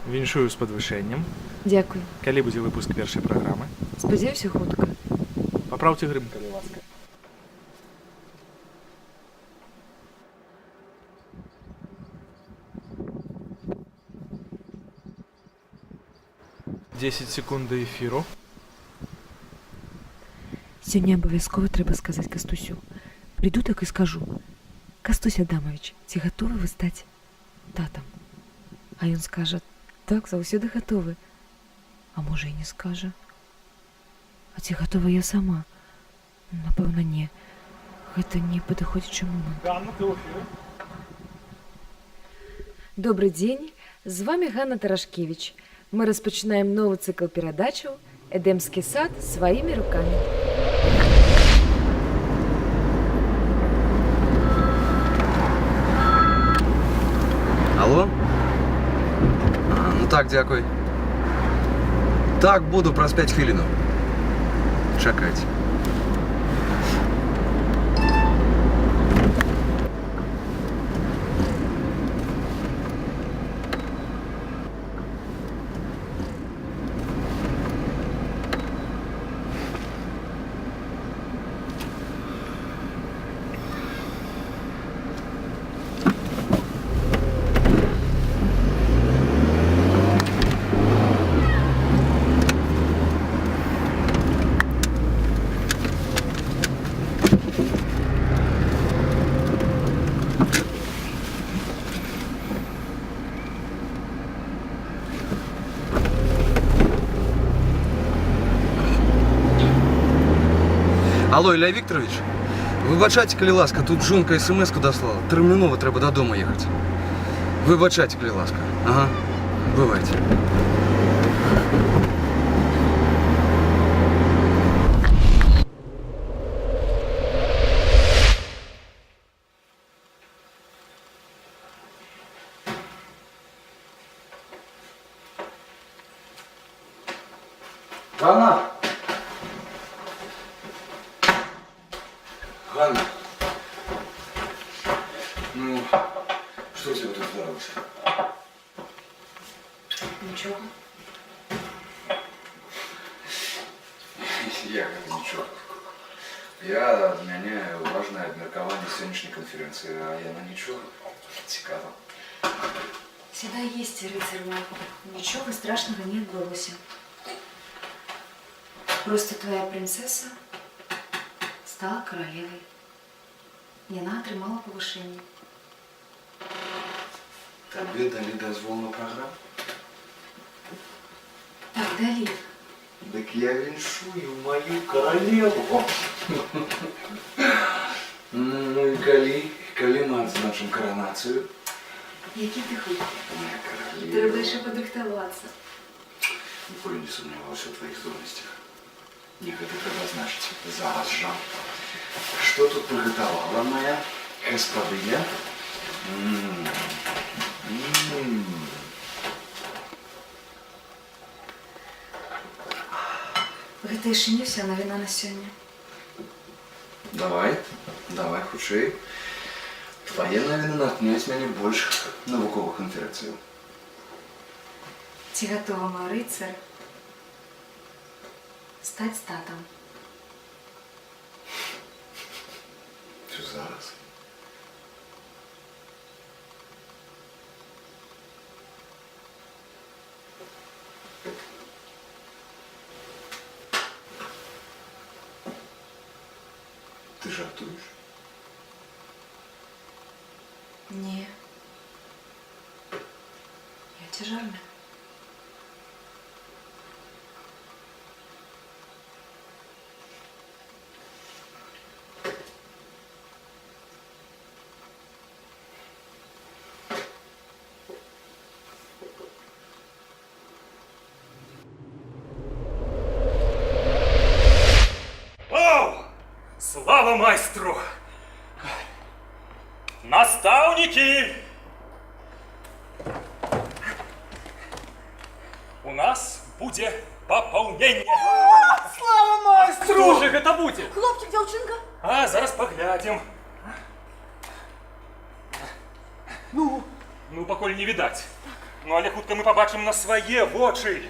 Віншую з падвышэннем. Дзякуй. Калі будзе выпуск першай праграмы? Спадзяюся, хутка. Папраўце грым, калі ласка. Дзесяць секунд да эфіру. Сёння абавязкова трэба сказаць Кастусю. Прыйду так і скажу. Кастусь Адамович, ці гатовы вы стаць татам? А ён скажа, так, заўсёды гатовы. А можа і не скажа. А ці гатова я сама? Напэўна, не. Гэта не падыходзячы момант. Ганна, ты ў эфіры? Добрый дзень, з вами Ганна Тарашкевич. Мы распачынаем новы цыкл перадачаў «Эдемскі сад сваімі рукамі». Алло? Ну так, дзякуй. Так, буду праз 5 хвілінаў. Чакайце. Алло, Ілля Вікторович, вибачайте, калі ласка, тут жонка смс-ку даслала. Тэрмінова трэба дадому ехаць. Выбачайте, калі ласка. Ага, бывайте. Ганна! Ганна, ну, что у тебя тут творилось? Нічого. Як это ничего? Я адмяняю важное абмеркаванне сённяшняй конференции, а яно ничего. Цікаво. Сюда есть, рыцарь мой. Нічого страшного не адбылося. Просто твоя принцесса стала королевой. И она атрымала повышение. Табе далі дазвол на праграму? Так, далі. Дык я віншую мою королеву. Ну і калі мы адзначым коронацию? Які ти хуй? Моя королева. Треба ще подрыхтавацца. Ніколі не сумняваўся ў твоих здольнасцях. Не гэта трэба значыць. Зараз жа. Что тут приготовила моя господыня? Гэта яшчэ не вся навіна на сёння. Давай хутчэй. Твае навіны натхняюць мяне больш навуковых канферэнцыяў. Ці гатова мой рыцар стаць татам? Що зараз? Ти жартуєш? Не. Я цяжарная. Слава майстру! Наставники! У нас будет пополнение. Слава майстру! Хто ж гэта будзе? Хлопчик, дзяўчынка? А, зараз поглядим. Ну, Ну, пакуль не видать. Ну, але хутка мы побачым на свае вочы.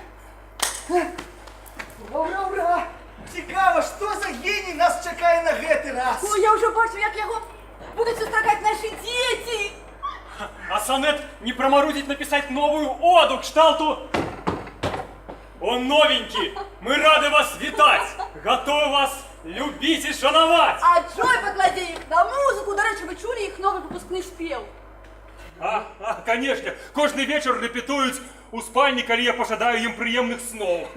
Ура, ура! Цікаво, що за геній нас чекає на гэты раз? Ой, я вже бачу, як його будуть зустрічати наші діти. А Сонет не проморозить написать новую оду к шталту. Он новенький. Мы рады вас вітать. Готовы вас любить и шановать. А Джой покладе їх на музику. До речі, ви чули їх новий випускний спів? Конечно. Кожный вечер репетують у спальні, коли я пожадаю їм приємних снов.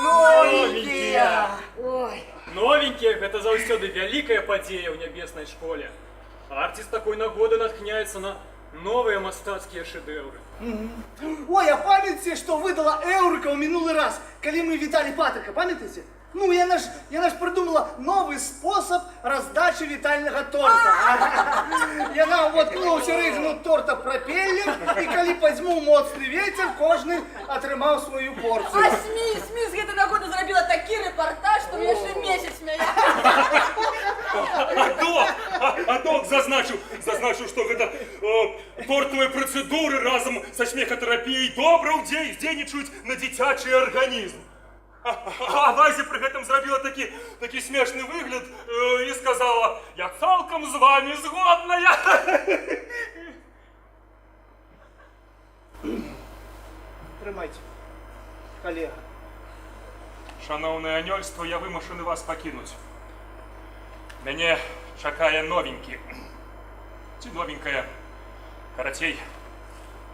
Новенькие! Ой. Новеньких – это заўсёды вялікая падзея ў нябеснай школе. Арці з такой нагоды натхняецца на новыя мастацкія шэдэўры. Ой, а памятаете, что выдала Эурика в минулый раз, когда мы витали Патрика, памятаете? Ну, я наш придумала новый способ раздачи витального торта. Я нам воткнула у середину торта пропеллер, и коли возьму моцный ветер, кожный отрымал свою порцию. А СМІ з гэтай нагоди зробила такий репортаж, що я ще місяць сміяла. Док зазначыў, што гэта тортавыя працэдуры разам са смехатэрапіяй добра ўздзейнічаюць на дзіцячы арганізм. А Вазя пры гэтым зрабіла такі смешны выгляд і сказала: «Я цалкам з вами згодная». Прымайце, коллега. Шановное анёльство, я вымушаны вас пакінуць. Мяне чакае новенькі. Ці новенькая, карацей,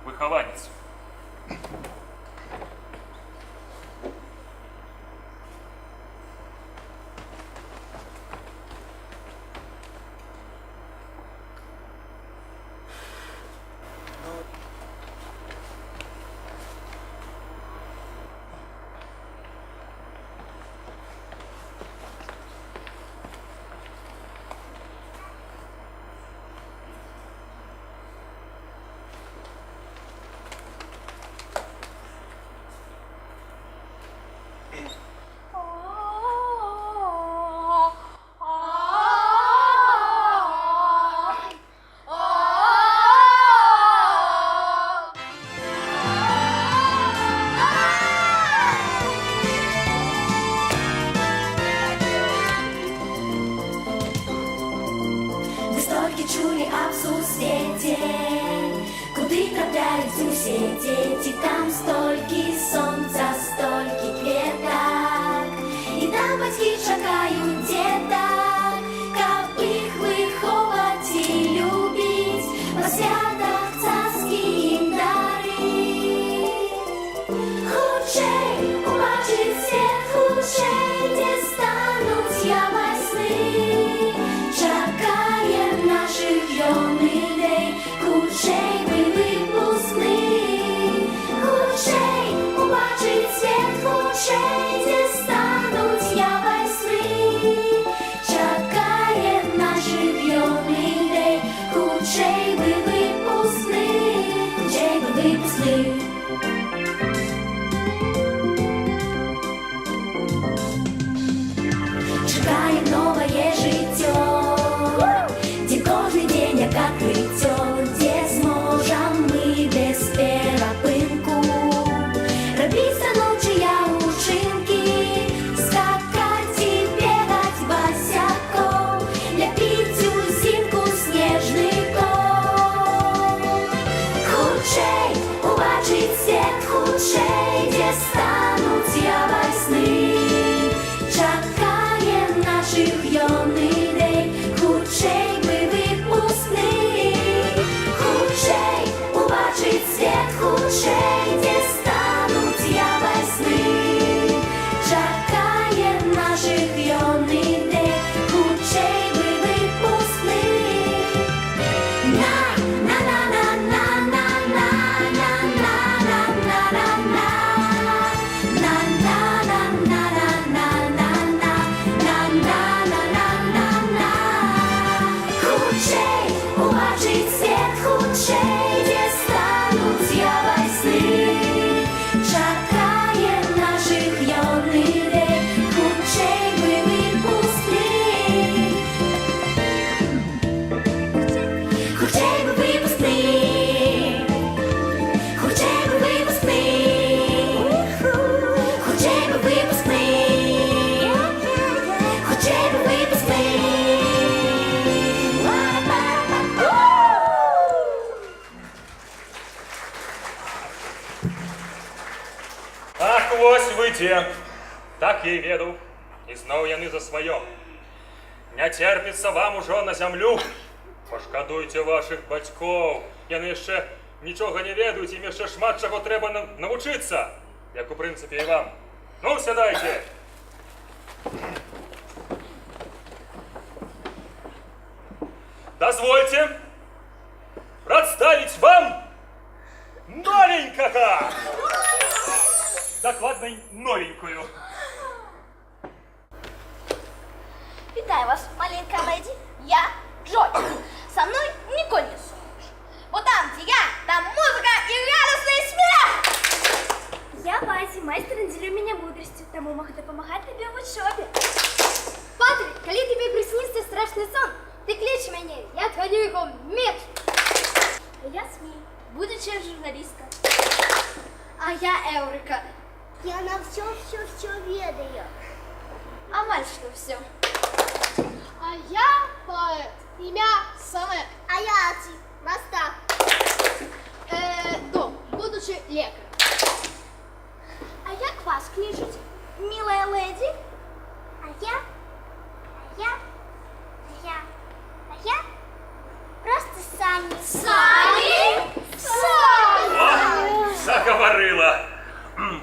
выхаванец. Чулі аб сусвеце, куди трапляюць усе дзеці, там столькі сонца, столькі кветак, і там бацькі чакаюць дзетак, каб іх выховаць і любіць, па святах царскі ім дарыць. Хутчэй убачыць свет, хутчэй, дзе стануць яваць сны, чакаем наших юных дней, хутчэй мы выпускны. Хутчэй убачыць свет, хутчэй, дзе стануць яваць сны, чакаем наших юных дней, хутчэй мы выпускны, хутчэй мы выпускны. Чакаем новое жыццё, дзе кожны дзень як адкрыццё, дзе зможам мы без перапынку рабіць станоўчыя ўчынкі, скакаць і бегаць басяком, ляпіць узімку снежніком. Хутчэй убачыць свет, хутчэй, дзе стануць яваць сны, чакаем наших юных дней, хутчэй мы выпускны. Хутчэй убачыць свет, хутчэй, дзе стануць яваць сны, чакаем наших юных дней, хутчэй мы выпускны. Хутчэй убачыць свет, хутчэй, дзе стануць яваць сны, чакаем наших юных дней, хутчэй мы выпускны. Хутчэй мы выпускны. Хутчэй дзе, так я і ведаў, і зноў яны за сваё. Не терпіцца вам ужо на зямлю. Пашкадуйце вашых бацькоў. Яны яшчэ нічога не ведаюць, ім яшчэ шмат чаго трэба навучыцца, як у прынцыпе і вам. Ну, сядайце. Дозвольте представить вам новенького. Докладно новенькую. Вітаю вас, маленькая леди. Я Джой. Со мной ніколи не сумуешь. Вот там, где я, там музыка и радостный смех. Я Вася, майстер надзелю меня мудростью, тому могу допомагати тобі в учебі. Патрик, коли тобі приснився страшний сон, ти клич мене, я отгоню його меч. А я Смій, будучи журналістка. А я Еврика. Я на все ведаю. А мальчика все. А я поэт, ім'я Самек. А я Арчи, Мастак. Дом, будучи лекар. А як вас кличуть, милая леди? А я просто Санни. Санни? О, заговорила.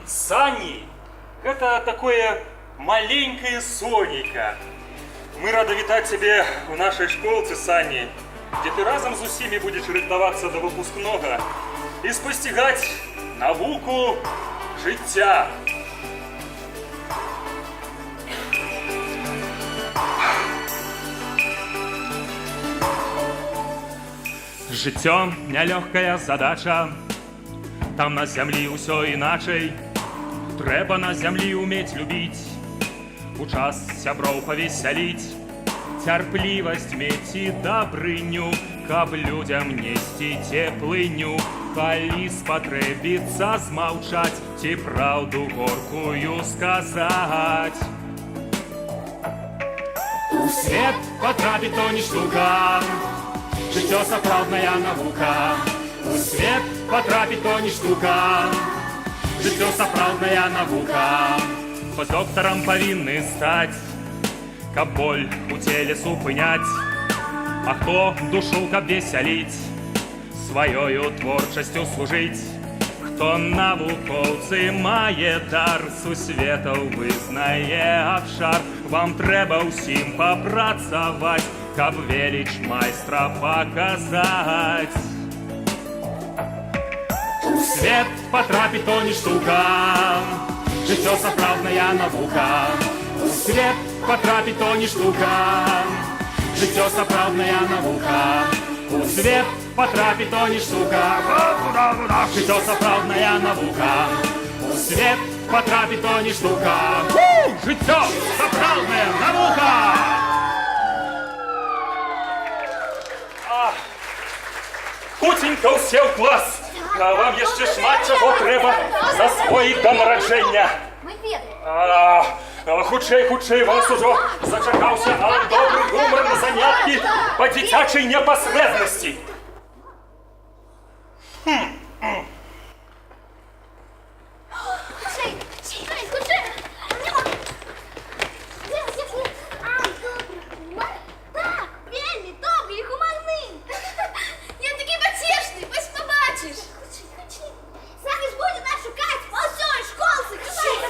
Санни – это такое маленькое сонейка. Мы рады вітаць тебе у нашей школце, Санни, где ты разом з усімі будешь рыхтавацца до выпускнога и спасцігаць навуку жыцця. Жыццё нялёгкая задача, там на зямлі ўсё іначай. Трэба на зямлі ўмець любіць, у час сяброў павесяліць, цярплівасць мець і дабрыню, каб людзям несці цеплыню, калі спатрэбіцца змаўчаць ці праўду горкую сказаць. У свет патрапіць то не штука, жыццё сапраўдная навука. У свет патрапіць то не штука, жыццё сапраўдная навука. Хоць доктарам павінны стаць, каб боль у целе супыняць. А хто душу, каб весяліць, сваёю творчасцю служыць. Хто навукоўцы мае дар, сусветаў вызнае абшар. Вам трэба ўсім папрацаваць, каб веліч майстра паказаць. У свет патрапіць то не штука, жыццё сапраўдная навука. У свет патрапіць то не штука, жыццё сапраўдная навука. У свет патрапіць то не штука, жыццё сапраўдная навука. У свет патрапіць то не штука, жыццё сапраўдная навука. Хуценька ўсе ў клас. А вам яшчэ шмат чаго трэба засвоіць да нараджэння. Мы ведаем. Хутчэй, вас ужо зачакаўся добры гумар на заняткі па дзіцячай непасрэднасці. Хутчэй, хутчэй. Так, вельмі добры і гумарны. Я такі пацешны, вось побачыш. Хутчэй. Зараз будзе нас шукаць па ўсёй школцы. Хутчэй.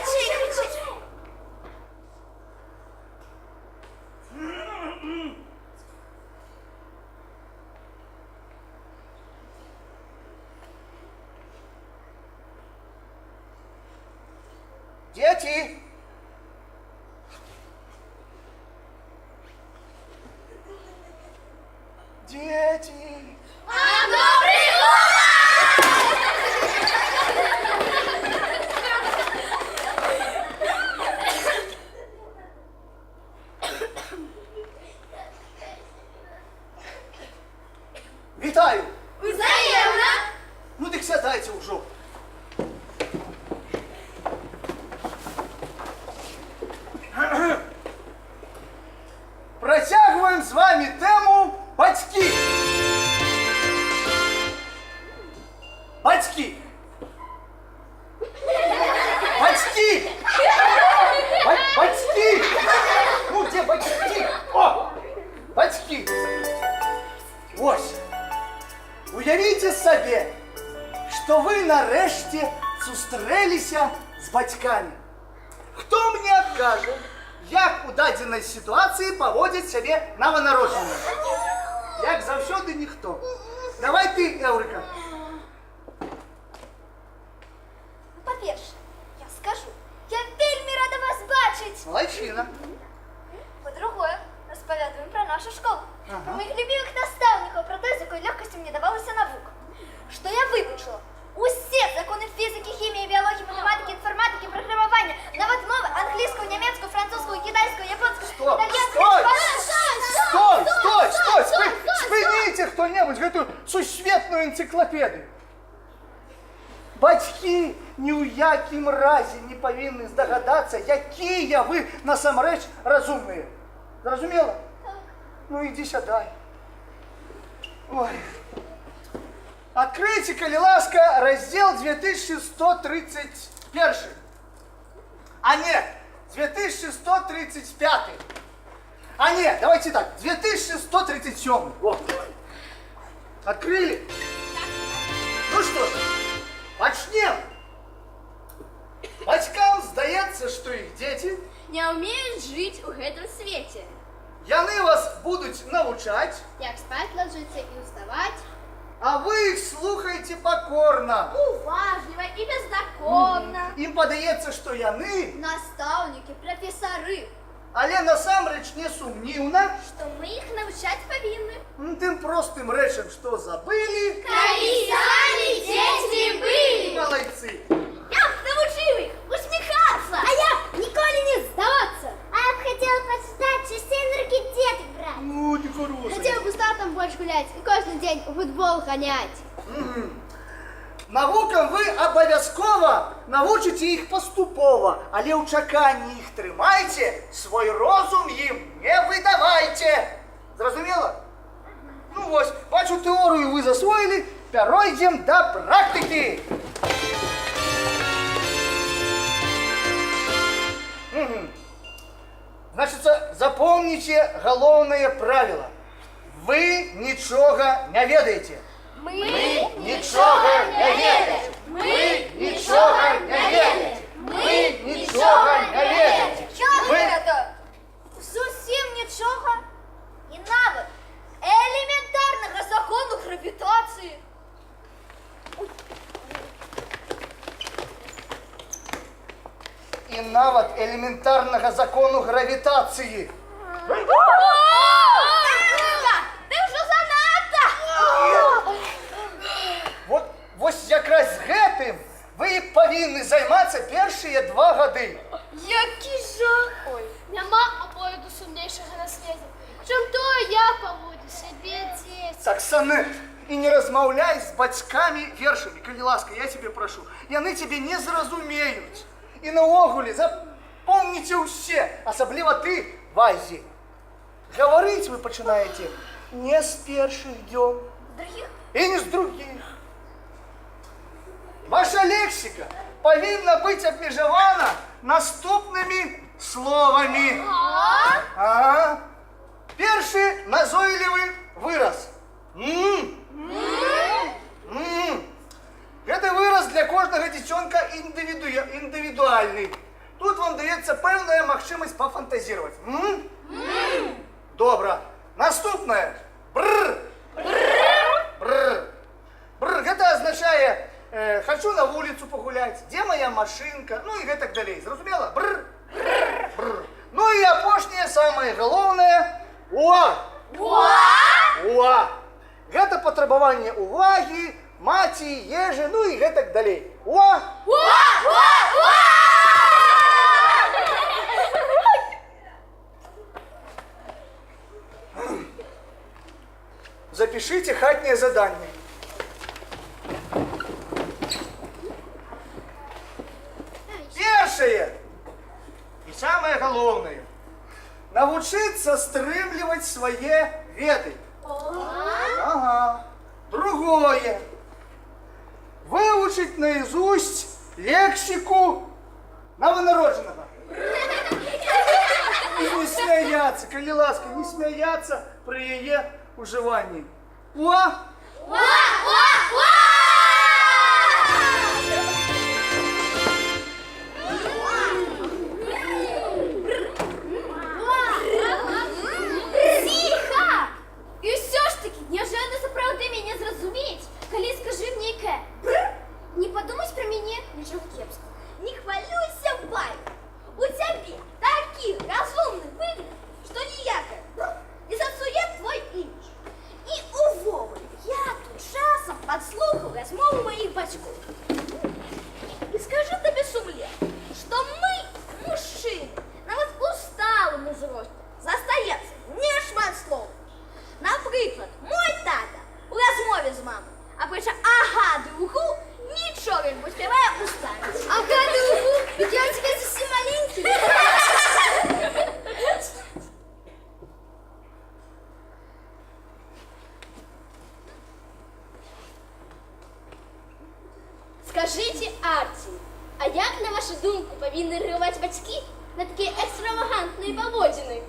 Дети! Дети! А добрый Вітаю! Взаємно. Ну так сядайте уже. Протягиваем с вами тему «Батьки». Батьки! Батьки! Уявіце сабе, што вы нарэшце сустрэліся з бацькамі. Хто мне адкажа, як у дадзенай сітуацыі паводзіць сябе новонароджаны? Як заўсёды ніхто. Давай ты, Эўрыка. По-перше, я скажу, я вельми рада вас бачить. Молодчина. По-другое, распавядуем про нашу школу. Про моих любимых наставников, про то, с какой легкостью мне давалась наука. Что я выучила? Усе законы физики, химии, биологии, математики, информатики, программирования, нават мовы, английскую, немецкую, французскую, китайскую, японскую, Стоп, итальянскую. стой! Спыніце хто-небудзь гэтую сусветную энцыклапедыю. Бацькі ні ў якім разе не павінны здагадацца, якія вы насамрэч разумныя. Зразумела? Ну ідзі сядай. Ой. Откройте, коли ласка, раздел 2131. А нет, 2135. А нет, давайте так, 2137. Вот. Открыли? Ну что ж, начнем. Бацькам здаецца, што іх дзеці Не умеют жить в этом свете. яны вас будуць навучаць, Як спать ложиться и уставать. а вы іх слухаеце пакорна. Уважливо и беззаконно. Ім падаецца, што яны, Наставники, профессоры. але насамрэч не сумніўна, Что мы их научать повинны. тым простым рэчам, што забылі, Коли сами дети были. малайцы. Я научил их усмехаться. А я ніколи не сдаваться. А я бы хотела почитать частей руки деток брать. Ну, не хороший. Хотела бы с татом больше гулять и каждый день в футбол гонять. Навукам вы абавязкова навучыце іх паступова, але ў чаканні іх трымайце, свой розум ім не выдавайце. Зразумела? Ну вось, бачу, тэорыю вы засвоілі, пяройдзем да практыкі. Значыцца, запомніце галоўнае правіла. Вы нічога не ведаеце. Мы Нічога не ведаеце. Мы Нічога не ведаеце. Мы нічога не ведаеце. Чого Ви- это? Зовсім нічого. І навіть елементарного закону гравітації. І нават елементарнага закону гравітацыі. Ти вже занадто! Вось якраз з гэтым вы і павінны займацца першыя 2 гады. Який жах! Ой, Нема оповіду сумнейшого на світі. Чим то я поводжу себе діти. Саксаны, і не размаўляй з бацькамі вершамі, калі ласка, я цябе прашу. Яны цябе не зразумеюць. І наогуле, запомніце ўсе, асабліва ты, Вайзі. Гаварыць вы пачынаеце не з першых дзён і не з другіх. Ваша лексіка павінна быць абмежавана наступнымі словамі. Ага. Першы назойлівы выраз. Гэты выраз для кожнага дзіцёнка індывідуальны. Тут вам даецца пэўная магчымасць пафантазіраваць. Добра. Наступнае. Бррр. Бррр. Бррр. Гэта азначае «хочу на вуліцу пагуляць», «дзе моя машынка», ну і гэтак далей. Зразумела? Бррр. Бррр. Ну і апошняе, самае галоўнае – «уа». «Уа». Гэта патрабаванне увагі, маці, ежы, ну і гэтак далей. «Уа». Запишите хатнее задание. Першае і самае галоўнае – навучыцца стрымліваць свае веды. Ага. Другое – вывучыць наизусть лексіку новонародженага. І не смяяться, калі ласка, не смяяться при яе уживанні. Уа! Уа! Скажите, Арти, а як, на вашу думку, повинні реагувати батьки на такі екстравагантні поводини?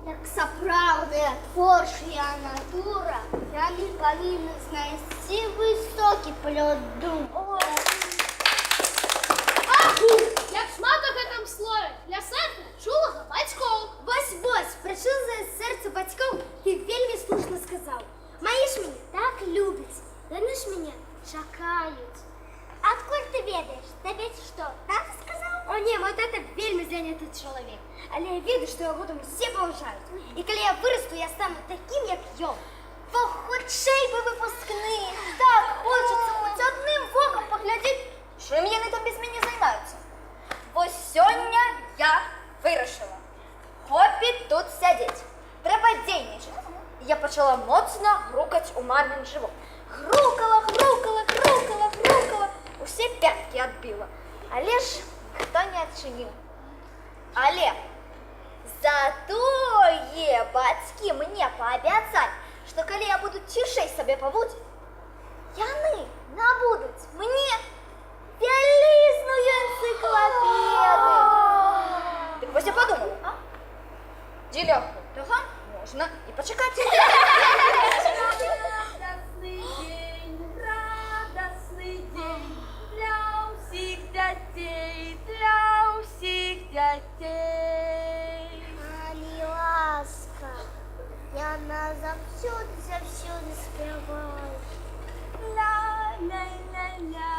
Як сапраўдная творчая натура, яны павінны знайсці высокі плёт думу. Аху! Як шмат у гэтым слове для сэрца чулага бацькоў. Вось, прачуў за сэрца бацькоў, ты вельмі слушна сказаў. Маі ж мяне так любяць, яны ж мяне чакаюць. Адкуль ты ведаеш? Табе што, тата сказаў? О не, мой тата вельмі заняты чалавек. Але я ведаю, што яго там усе паважаюць. І калі я вырасту, я стану такім, як ён. То хутчэй бы выпускны. Так хочацца хоць адным вокам паглядзець, чым яны там без мяне займаюцца. Вось сёння я вырашыла. Хопіць тут сядзець. Трэба дзейнічаць. Я пачала моцна грукаць у мамін жывот. Грукала, усе пяткі адбіла. Але ж хто не адчыніў. Але затое бацькі мне паабяцалі, што калі я буду цішэй сабе паводзіць, яны набудуць мне вялізную энцыклапедыю. Дык вось я падумала, а? Дзе лёгка? Ага, можна і пачакаць. Радасны дзень для ўсіх дзяцей. Алі ласка, яна заўсёды спявае. Ля-ля-ля-ля.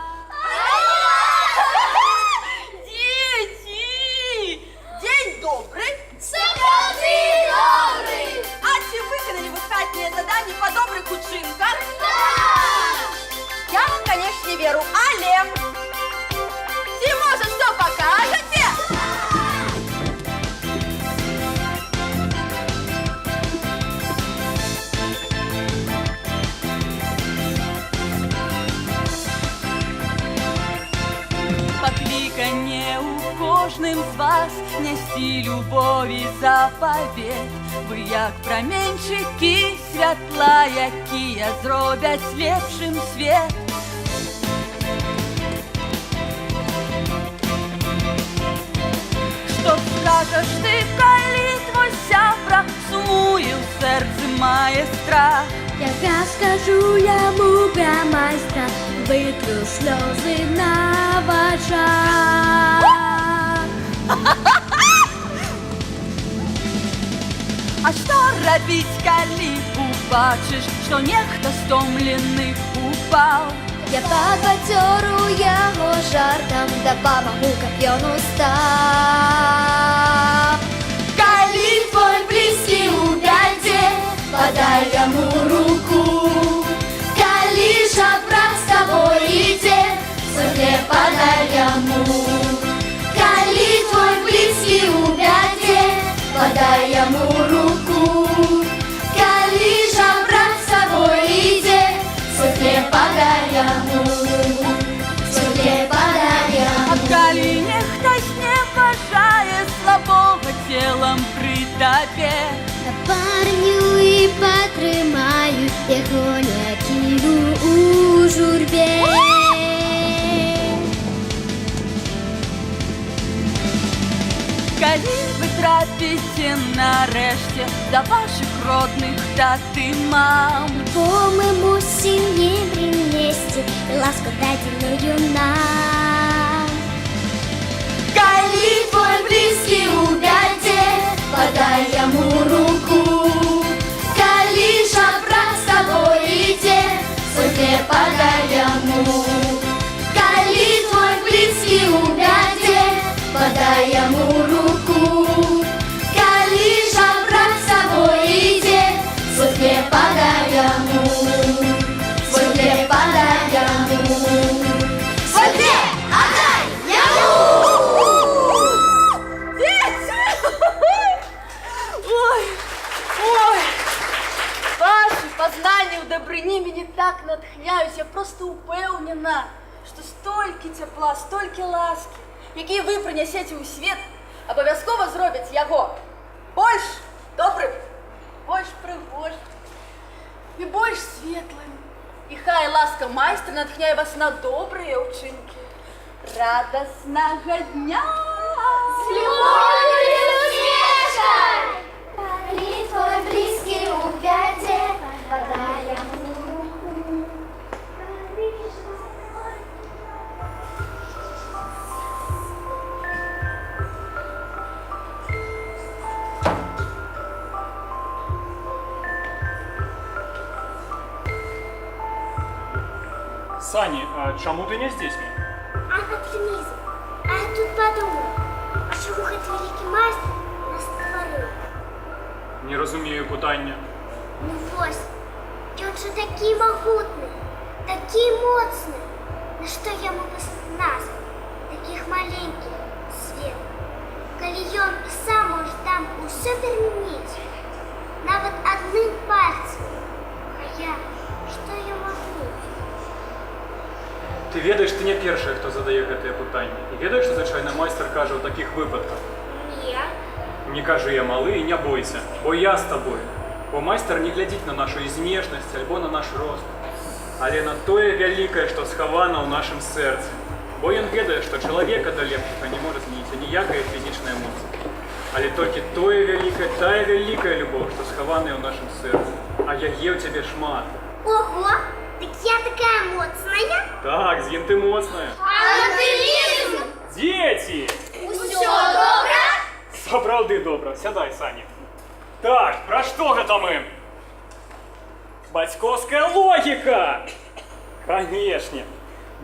Дзеці! Дзень добры! Сапраўды добры! А ці выканалі вы хатнія заданні па добрых учынках? Я, конечно, веру, але... Ці, можа, што пакажаце? Пакліканне ў кожным з вас нясці любові запавет. Вы як праменьчыкі святла, якія зробяць лепшым свет. Што скажаш ты, калі твой сябра сумуе ў сэрцы мае страх? Я скажу яму пра майстра, вытру слёзы на вачах. А што рабіць, калі убачыш, што нехта стомлены упаў? Я пацёру яго жартам, дапамагу, каб ён устаў. Калі твой блізкі ў бядзе, подай яму руку. Калі жабрак з табой ідзе, сабе подай яму. Калі твой блізкі ў бядзе, подай яму руку. Калі жабрак з табой ідзе, сабе подай яму. Сабе подай яму. А калі нехта зневажае слабога целам пры табе, Парню і патрымаю, яго не кіну у журбе. калі вы трапіце нарэшце да вашых родных таты мам, Бо мы мусім ім прынесці ласку дадзеную нам. Калі твой блізкі ў бядзе, подай яму руку. Калі жабрак з табой ідзе, сабе подай яму. Калі твой блізкі ў бядзе, подай яму руку. Калі жабрак з табой ідзе, сабе подай яму. Сабе подай яму. Сабе подай яму. Ой, ваши познания в добрыні мяне так натхняюць, я просто упэўнена, што столькі цяпла, столькі ласкі, якія вы прынясеце ў свет, абавязкова зробяць яго больш добрым, больш прыгожым і больш светлым. светлым. І хай ласка майстра натхняє вас на добрые учинки. Радостного дня! С любовью, Снежка! Парень твой близкий у пяти, подай ему руку. Саня, а чому ти не здесь? Оптимизм. А я тут подумала, що хоч великий майстер нас створив. Не розумію питання. Ну ось, ён же такий могутний, такий моцний. На що йому без нас, таких маленьких, свет? Коли ён і сам може там усе перемінити, навіть одним пальцем. А я, що я можу? Ти ведаєш, ти не перший, хто задає гэтае питання. І ведаєш, що звичайно майстер каже у таких випадках? Ні. Не кажи я малий і не бойся, бо я з тобою. Бо майстер не глядить на нашу знешність або на наш рост, але на тое вялікае, што схавана ў нашым сэрцы. Бо ён ведае, што чалавека да лепшага не можа змяніць ніякая фізічная моц. Але толькі тое вялікае, тая вялікая любоў, што схаваная ў нашым сэрцы. А яе ў цябе шмат. Ого, так я такая моцная? Так, з'ем ты моцная. Оптимизм! Дзеці! Усё добра? Сапраўды добра. Сядай, Саня. Так, пра што гэта мы? Бацькоўская логіка! Канешне,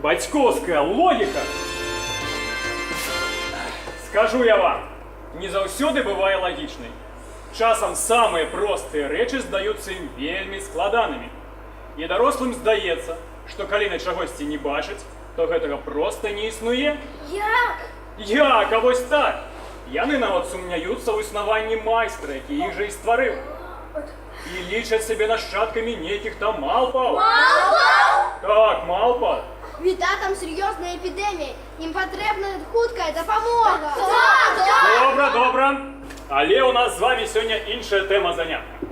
бацькоўская логіка. Скажу я вам, не заўсёды бывае лагічнай. Часам самыя простыя рэчы здаюцца ім вельмі складанымі. І дарослым здаецца, што калі на чагосьці не бачаць, то гэтага проста не існуе. Як? А вось так. Яны нават сумняюцца ў існаванні майстра, які іх жа і стварыў. І лічаць сябе нашчадкамі нейкіх там малпаў. Малпаў? Так, малпа. Віда, там серйозна епідемія. Їм потрібна хутка допомога. Добра, добра. Але у нас з вами сёння іншая тэма занятка.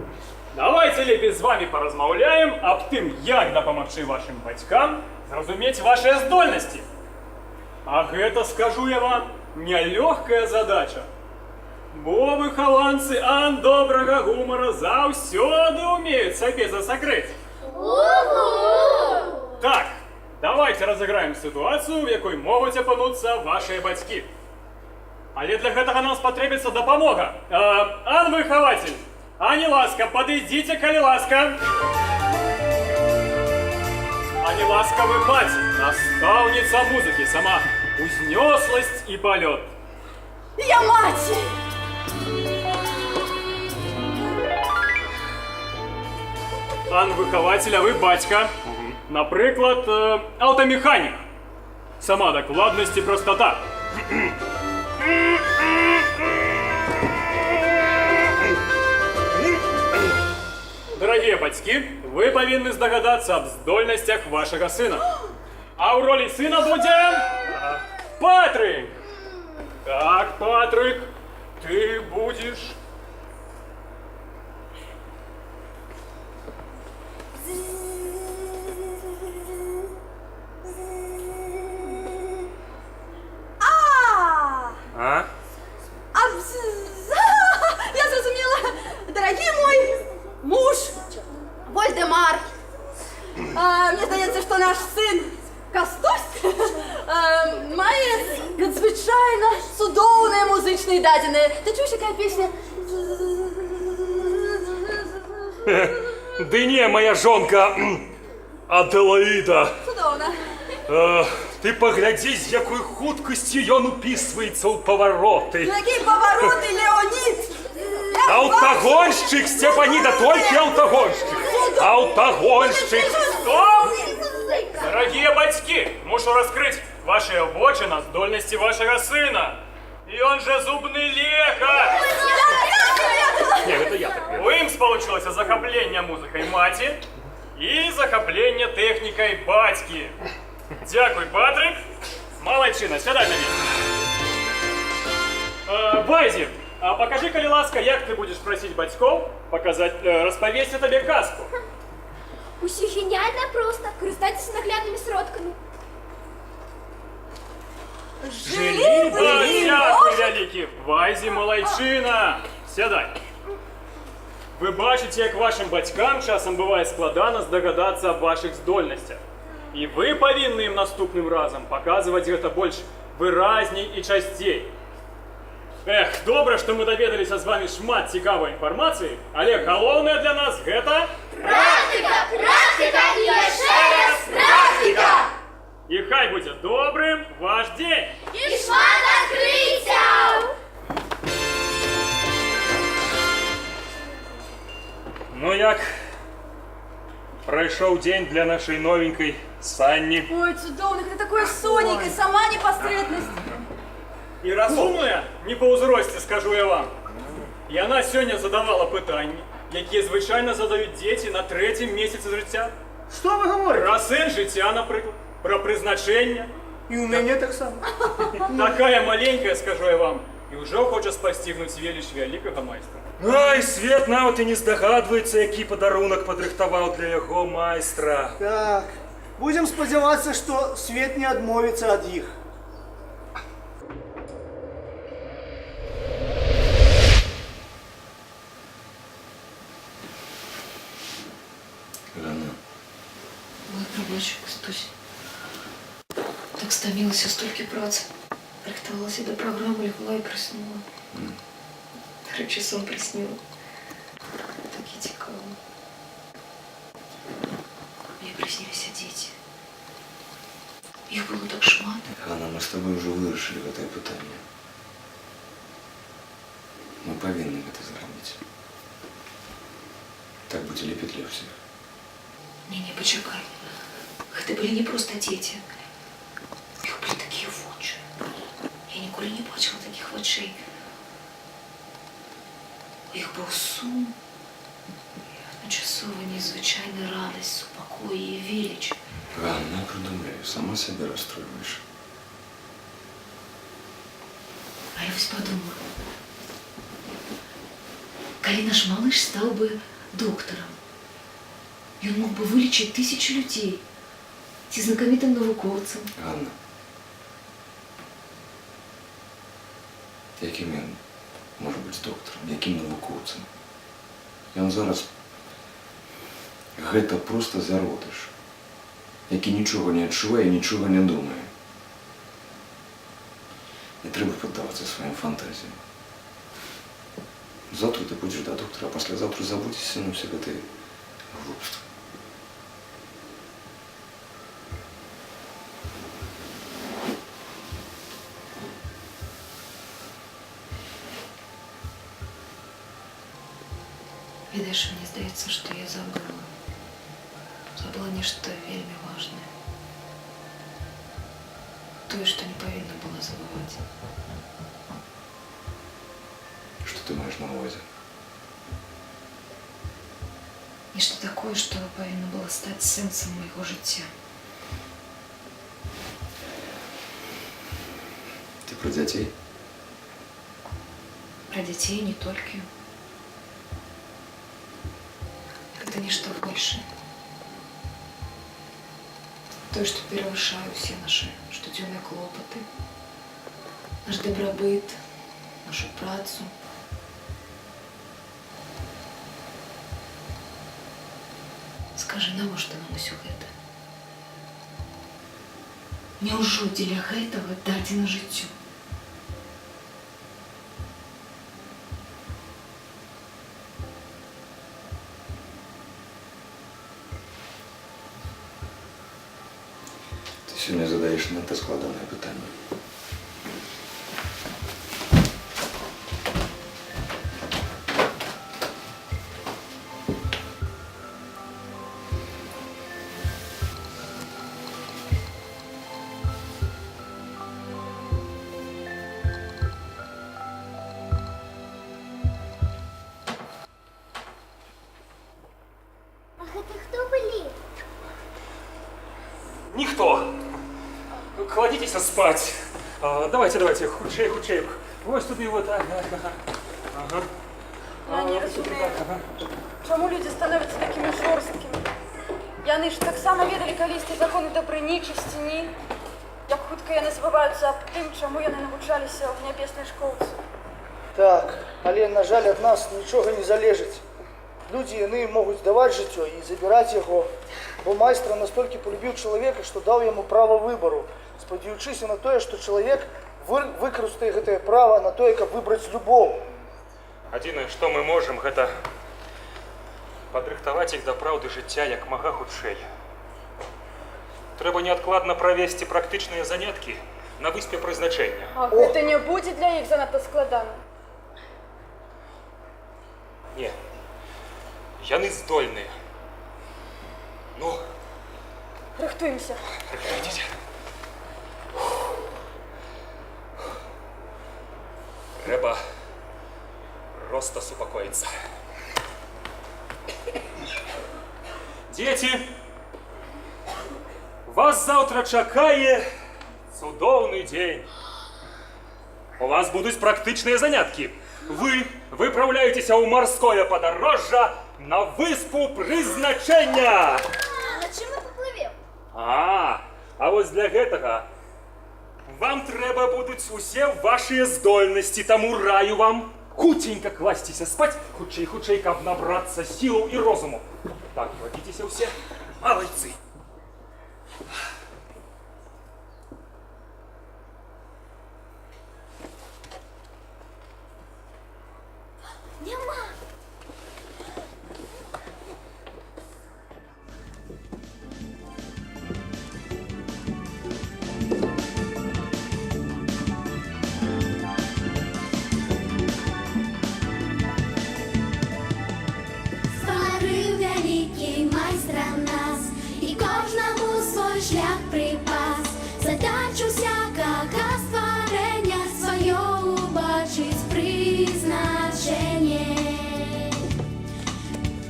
Давайте лепей з вами паразмаўляем аб тым, як дапамагчы вашым бацькам зразумець вашыя здольнасці. А гэта, скажу я вам, нялёгкая задача. Бо выхаванцы ан добрага гумара заўсёды ўмеюць сабе засакрэць. Так, давайте разыграем сітуацыю, у якой могуць апынуцца вашыя бацькі. Але для гэтага нам спатрэбіцца дапамога. Ан выхаватель, Ані ласка, падыдзіце, калі ласка. Ані ласкавы маці, настаўніца музыкі, сама узнёсласць і палёт. Я маці! Ан выхаватель, а вы бацька. Напрыклад, аўтамеханік. Сама дакладнасць і прастата. Дарагія бацькі, вы павінны здагадацца аб здольнасцях вашага сына. А ў ролі сына будзе... Патрык! Так, Патрык, ты будешь... А? Я зрозуміла. Дорогий мой муж, Вольдемар. Мені здається, що наш син Кастусь має надзвичайно судовне музичне дадіне. Ти чуєш, яка пісня? Ды не, моя жонка Аделаіда. Судовна. Ты паглядзі, з якой хуткасцю ён упісваецца ў павароты. Які повороти, Леонід! Алтагоншчык, Степаніда, толькі алтагоншчык. Алтагоншчык. Стоп! Дорогие батьки, мушу раскрыть ваши вочы на здольности вашего сына. И он же зубный лекарь. Не, это я так. У імс получилось захопление музыкой мати и захопление техникой батьки. Дякуй, Патрик. Молодчина, сядай на место. Байзі, а покажи, калі ласка, як ты будешь просить батьков показать, расповесці тебе казку. Усі геніально просто. Користайтеся наглядними сродками. Жили-были вялікі, вайзі малайчина. Сядай. Ви бачите, як вашим батькам часом буває складана здагадацца аб ваших здольнасцях. І ви павінны ім наступным разам паказваць гэта больш выразней і часцей. Эх, добра, што мы даведаліся з вами шмат цікавай інфармацыі, але галоўнае для нас гэта... Практика! Практика! І яшчэ раз практика! І хай будзе добрым ваш дзень! І шмат адкрыццяў! Ну як? Пройшоў дзень для нашай новенькай Санні. Ой, цудоўна, гэта такое сонейка, сама непасрэднасць. І разумная, не па ўзросце, скажу я вам. Яна сёння задавала пытанні, якія звычайна задаюць дзеці на 3-м месяцы жыцця. Что вы говорите? Пра сэнс жыцця, напрыклад, пра прызначэнне. И у меня так само. Такая маленькая, скажу я вам, і ўжо хоча спасцігнуць веліч вялікага майстра. Ай, Свет нават і не здагадваецца, які падарунак падрыхтаваў для яго майстра. Так, будем спадзявацца, что Свет не адмовіцца ад іх. Ганна, Мой пробачу, Костусь. Так стомилась, столько працы. Рыхтовалась до программы, легла и проснула. 3 часов приснила. Так и цікаво. Мне приснились дети. Их было так шмат. Ганна, мы с тобой уже вырашили гэтае пытанне. Мы павінны гэта зрабіць. Так будзе лепей для ўсіх. Не, почекай. Это были не просто дети. Их были такие вочи. Я ніколи не бачила таких очей. Їх був сум, одночасово незвичайна радість, супокой і велич. Ганна, не придумляю, сама себе розстроюєш. А я ось подумала, коли наш малыш стал бы доктором, и он мог бы вылечить 1000 людей, ці знакомитым науковцем. Ганна, яким він може бути доктором, яким науковцем? Ён зараз гэта просто зародыш, які нічого не адчувае, нічого не думае. Не трэба паддавацца сваім фантазіям. Завтра ты будешь до доктора, а послезавтра забудешься на все гэтые глупства. Ведаеш, мне здаецца, што я забыла. Забыла нешта вельмі важнае. Тое, што не павінна была забываць. Что ты маешь на увазі? Нешта такое, што павінна было стаць сэнсам майго жыцця. Ты про дзяцей? Пра дзяцей не толькі. Это нечто большее. То, что перевышает все наши штодзённыя клопоты, наш добробыт, нашу працу. Скажи, навошта нам усё гэта? Няўжо дзеля гэтага дадзена жыццю? Ты сегодня задаешь надто складанное питание. А гэта хто былі? Никто. Кладитесь спать. Давайте, худшей. Вот тут и вот. Ага. Я не разумею, чому люди становятся такими жорсткими. Яны ж таксама ведалі калісьці законы дабрыні, чысціні. Як хутка яны забываюцца аб тым, чаму яны навучаліся ў нябеснай школцы. Так, але, на жаль, ад нас нічога не залежыць. Людзі яны могуць даваць жыццё і забіраць яго, бо майстра настолькі полюбіў чалавека, што даў яму права выбару, спадзяючыся на тое, што чалавек выкарыстае гэтае права на тое, каб выбраць любоў. Адзінае, што мы можам, гэта падрыхтаваць іх да праўды жыцця як мага хутчэй. Трэба неадкладна правесці практычныя заняткі на выспе прызначэння. А гэта не будзе для іх занадта складана? Не. Яны здольныя. Ну, Рыхтуемся. рыхтуйцеся. Трэба проста супакоіцца. Дзеці, вас заўтра чакае цудоўны дзень. У вас будуць практычныя заняткі. Вы выпраўляецеся ў марское падарожжа на выспу прызначэння. На чым мы паплывем? А вось для гэтага вам трэба будуць усе вашыя здольнасці, таму раю вам хуценька класціся спаць, хутчэй, каб набрацца сілаў і розуму. Так, кладзіцеся ўсе, малайцы. Няма. Створив великий майстра нас, і кожному свой шлях припас. Задачу всякого створення своє убачить призначення.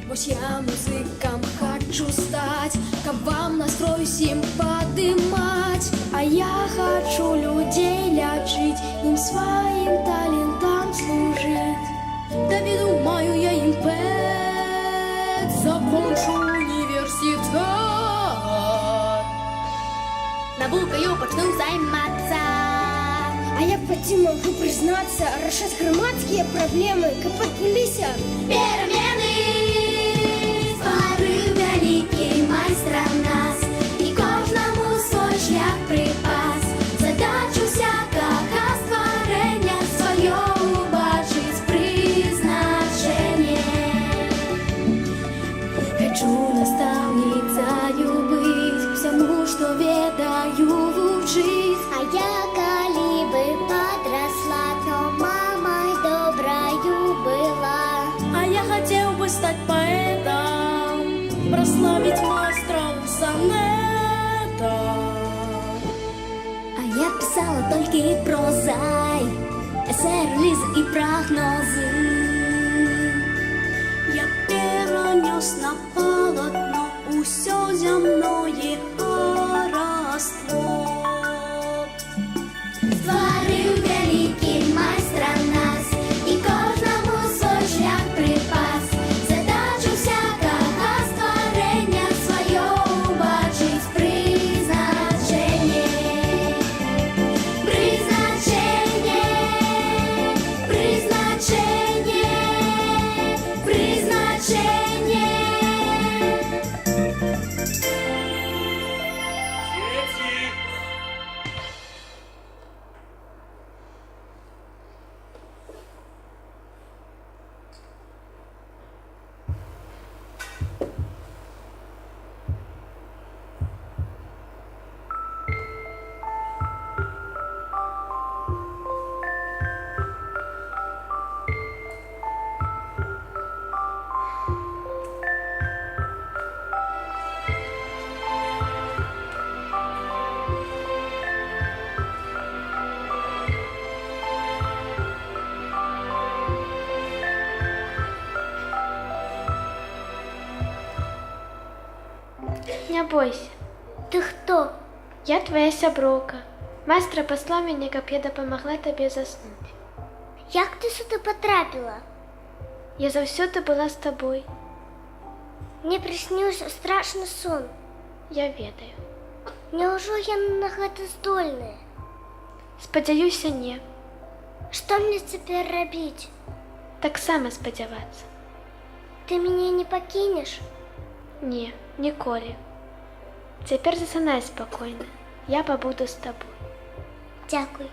Вось я музыкам хочу стать, каб вам настрой всім подымать. А я хочу людей лячить, им своим талентам служить. Доведу маю я импет, закончу университет. Наукою почну займаться. А я поди могу признаться, решать громадские проблемы, как подпылися Перемены. Створив великий майстра нас, і кожному свой шлях припас. Задачу всякого створення своє убачить призначення. Хочу наставницею быть, всему, что ведаю, учить. А я коли бы подросла, то мамой доброю была. А я хотел бы стать поэтом, прославить мастера сонета. А я писала только и прозой, эссе, релизы и прогнозы. Я перенес на полотно усё земное воровство. Створив великий майстра нас, і кожному свой шлях припас. Задачу всякого створення своє убачить призначення. Призначення, призначення, призначення. Дзеці! Не бойся, Ты хто? я твоя сяброўка. Майстра паслаў мяне, каб я дапамагла табе заснуць. Як ты сюди потрапила? Я заўсёды была з табой. Мне приснился страшный сон. Я ведаю. Няўжо я на гэта здольная? Спадзяюся, не. Што мне цяпер рабіць? Таксама спадзявацца. Ты мяне не пакінеш? Не, ніколі. Цяпер засынай спакойна. Я пабуду з табой. Дзякуй.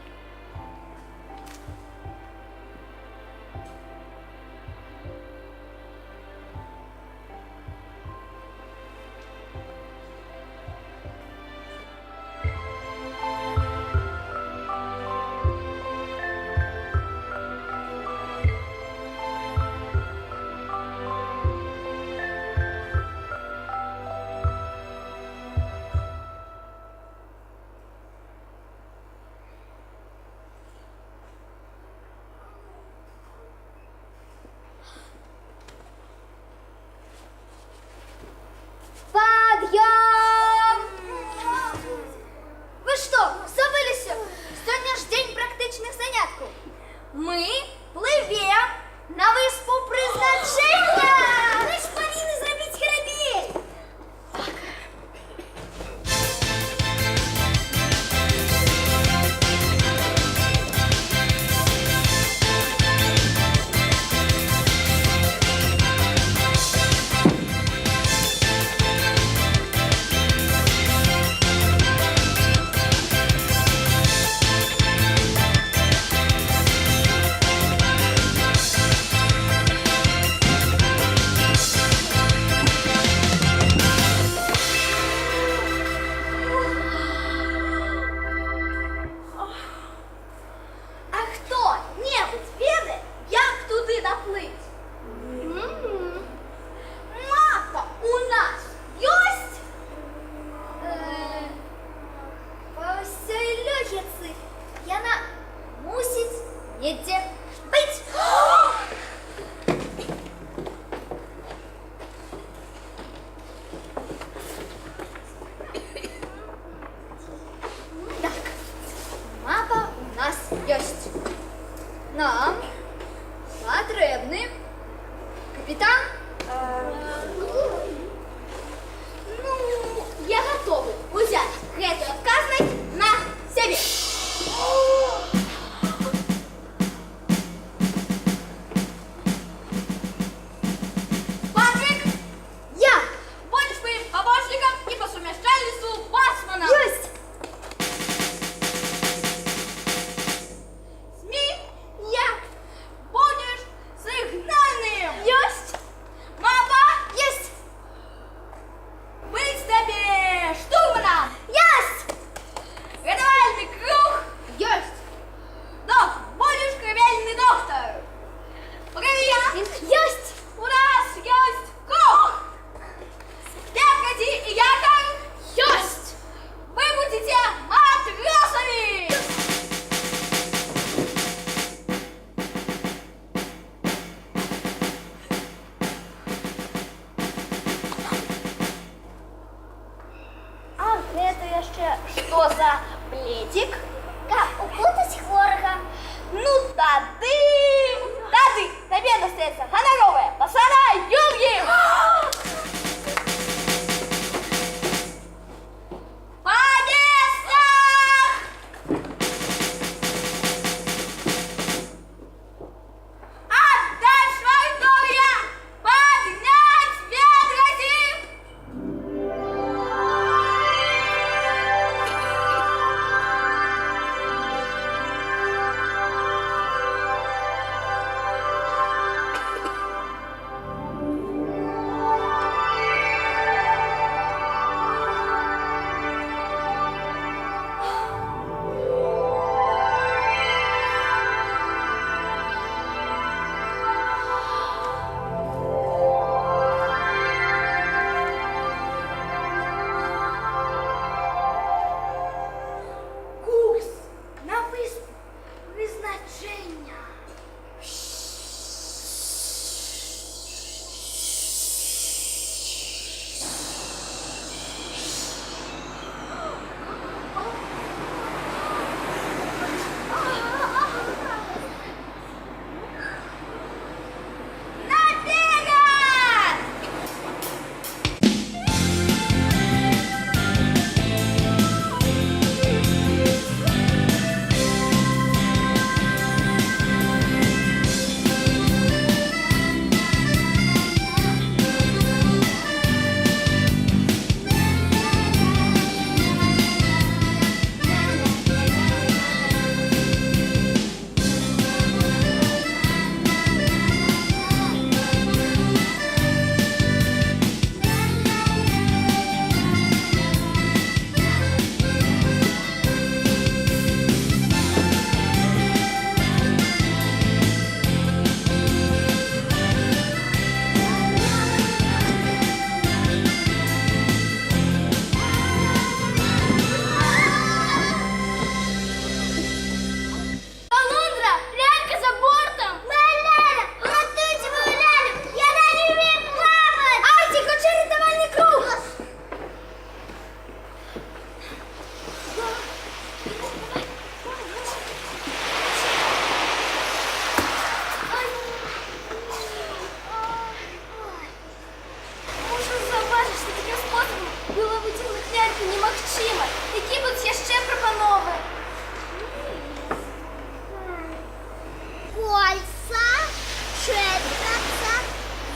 Подъем! Вы что, забылись? Сегодня ж день практичных занятков. Мы плывем на выспу призначения. Мы ж повинны зробить корабель. А хто-небудь ведає, як туди доплыть? Мапа у нас есть? По всей логиці яна мусить недзе быть. Так, мапа у нас есть. Нам потрібний капітан. Ну, я готовий взяти гэту адказнасць на себе. Патрик, я будешь моим помощником и по совместительству басманом. Есть. СМИ, я будешь сигнальным. Есть. Мапа есть. Быть тебе штурманом. Есть. Рятувальный круг есть. Док, будешь корабельный доктор. Привет. Есть. У нас есть круг. Якоти и якорь есть. Вы будете матросами. А гэта яшчэ што за пледзік? Каб укутаць хворага. Ну тады табе достаецца ганаровая пасада Юр'і! По местах! Отдать швартовья! Поднять ветроти! гэта немагчыма. Які будуць яшчэ прапановы? Кольца, шепчутся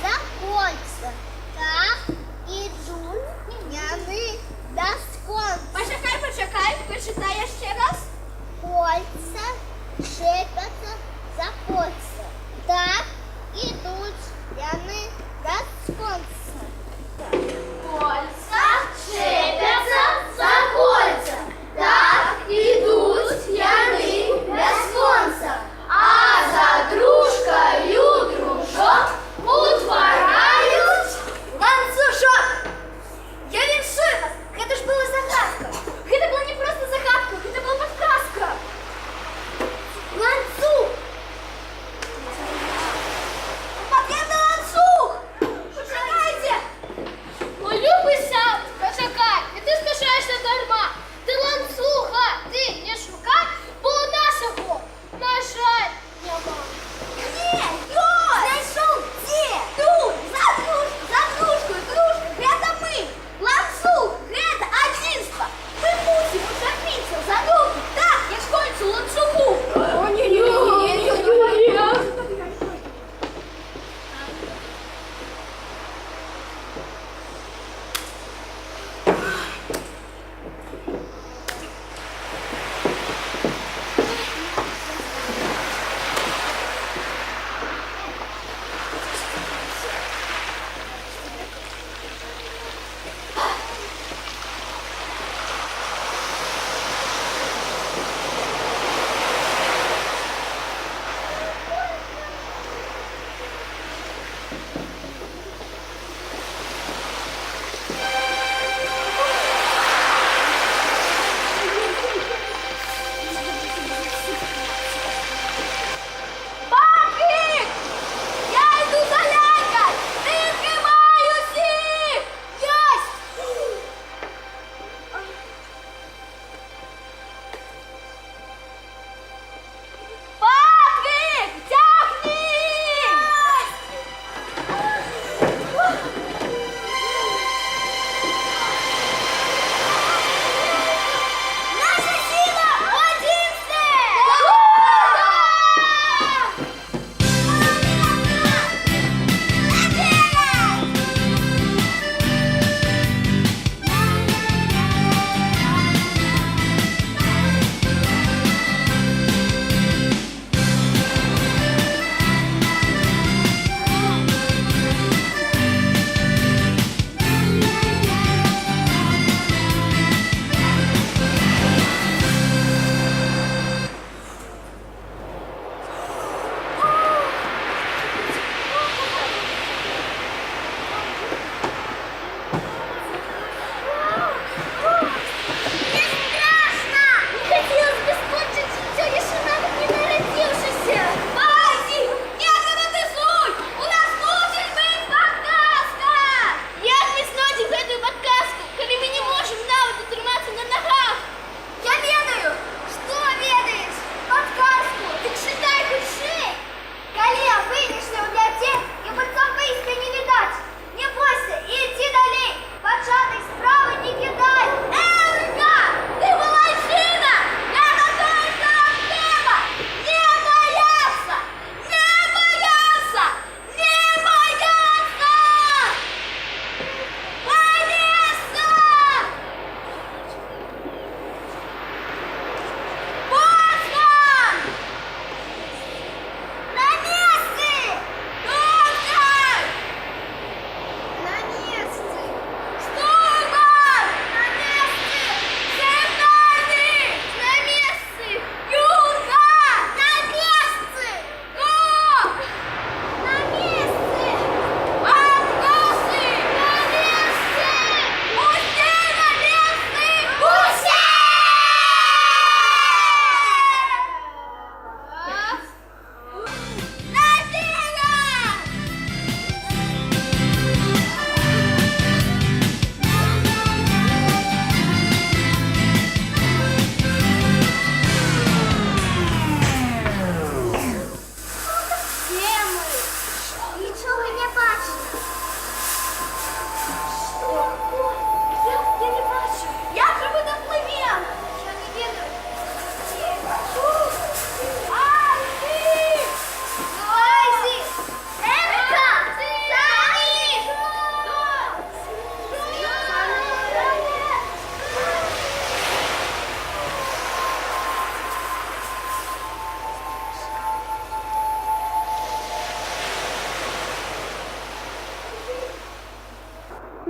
за кольца. Так идут яны до сконца. Почекай, почитай ще раз. Кольца, шепчутся за кольца. Так идут яны до сконца. Кольца шепятся за кольца. Так ідуть яны бясконца. А за дружкою дружок утвараюць ланцужок. Я віншую вас. Гэта ж была загадка. Гэта была не просто загадка, гэта была подсказка. Ланцужок.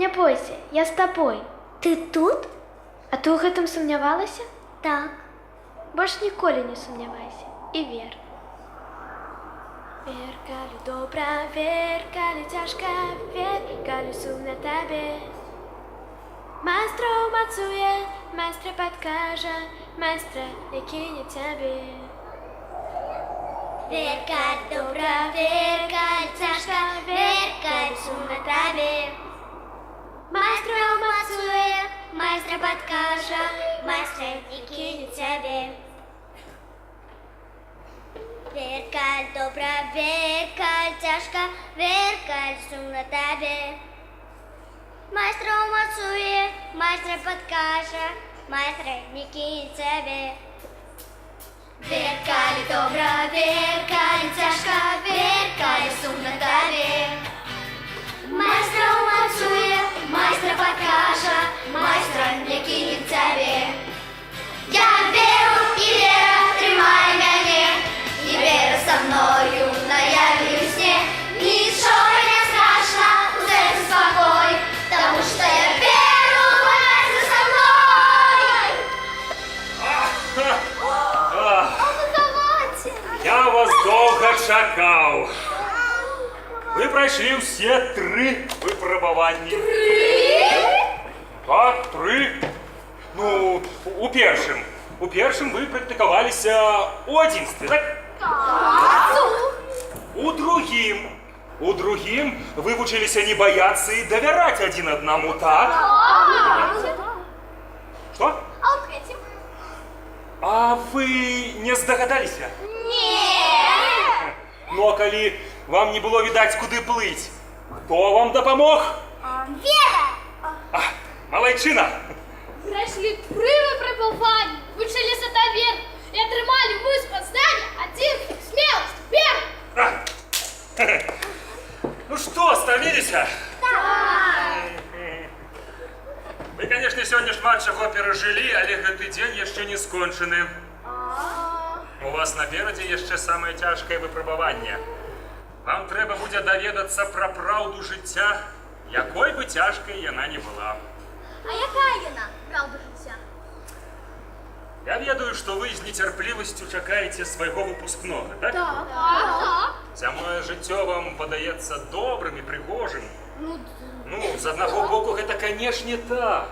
Не бойся, я з тобой. Ты тут? А ты ў гэтым сумнявалася? Так. Больш ніколі не сумнявайся і вер. Вер, калі добра, вер, калі цяжка, вер, калі сумна табе. Майстра умацуе, майстра падкажа, майстра не кіне цябе. Вер, каль добра, вер, каль цяжка, вер, каль сумна табе. Майстра умацуе, майстра падкажа, майстра не кіне цябе. Вер, каль добра, вер, каль цяжка, вер, каль сумна табе. Майстра умацуе, майстра падкажа, майстра не кіне цябе. Вер, каль добра, вер, каль цяжка, вер, каль сумна табе. Майстра умацуе, майстра падкажа, майстра не кіне цябе. Я веру і вера трымае мяне, і вера са мною наяве ў сне. Нічога не страшна, у сэрцы спакой, таму што я веру, майстра са мной. Я вас доўга чакаў. Вы прайшлі ўсе 3 выпрабаванні. Так, 3. Ну, у першым вы практыкаваліся у адзінстве, так? У другім вы вучыліся не баяцца і давяраць адзін аднаму, так? Што? А ў трэцім? А вы не здагадаліся? Не. Ну, а калі вам не было відаць, куды плыць, хто вам дапамог? Вера. Малайчына! Прайшлі 3 выпрабаванні, вучыліся да вер і атрымалі выз пазнання, адзінства, смеласць, веру. Ну што, стаміліся? Вы, канешне, сёння шмат чаго перажылі, але гэты дзень яшчэ не скончаны. У вас наперадзе яшчэ самае цяжкае выпрабаванне. Вам трэба будзе даведацца пра праўду жыцця, якой бы цяжкай яна не была. А якая яна, праўда жыцця? Я ведаю, што вы з нецярплівасцю чакаеце свайго выпускнога, так? Так. Зямное жыццё вам падаецца добрым і прыгожым. Ну, з аднаго боку, гэта, канешне, так.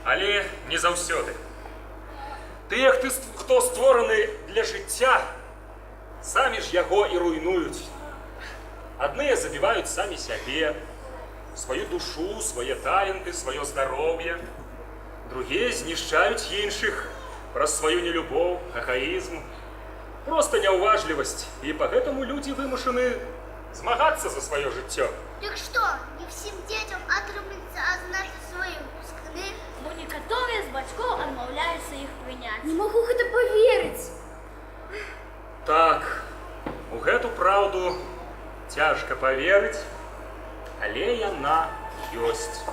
Але не заўсёды. Тыя, хто створаны для жыцця, самі ж яго і руйнуюць. Адныя забіваюць самі сябе, сваю душу, свае таленты, сваё здароўе. Другія знішчаюць іншых праз сваю нелюбоў, эгоізм, проста няўважлівасць. І пагэтаму людзі вымушаны змагацца за сваё жыццё. Так што, не всім дзецям атрымліваецца адзначыць свае выпускны? Бо некаторыя з бацькоў адмаўляюцца іх прыняць. Не магу гэта паверыць. Так, у гэту праўду цяжка паверыць, але яна ёсць.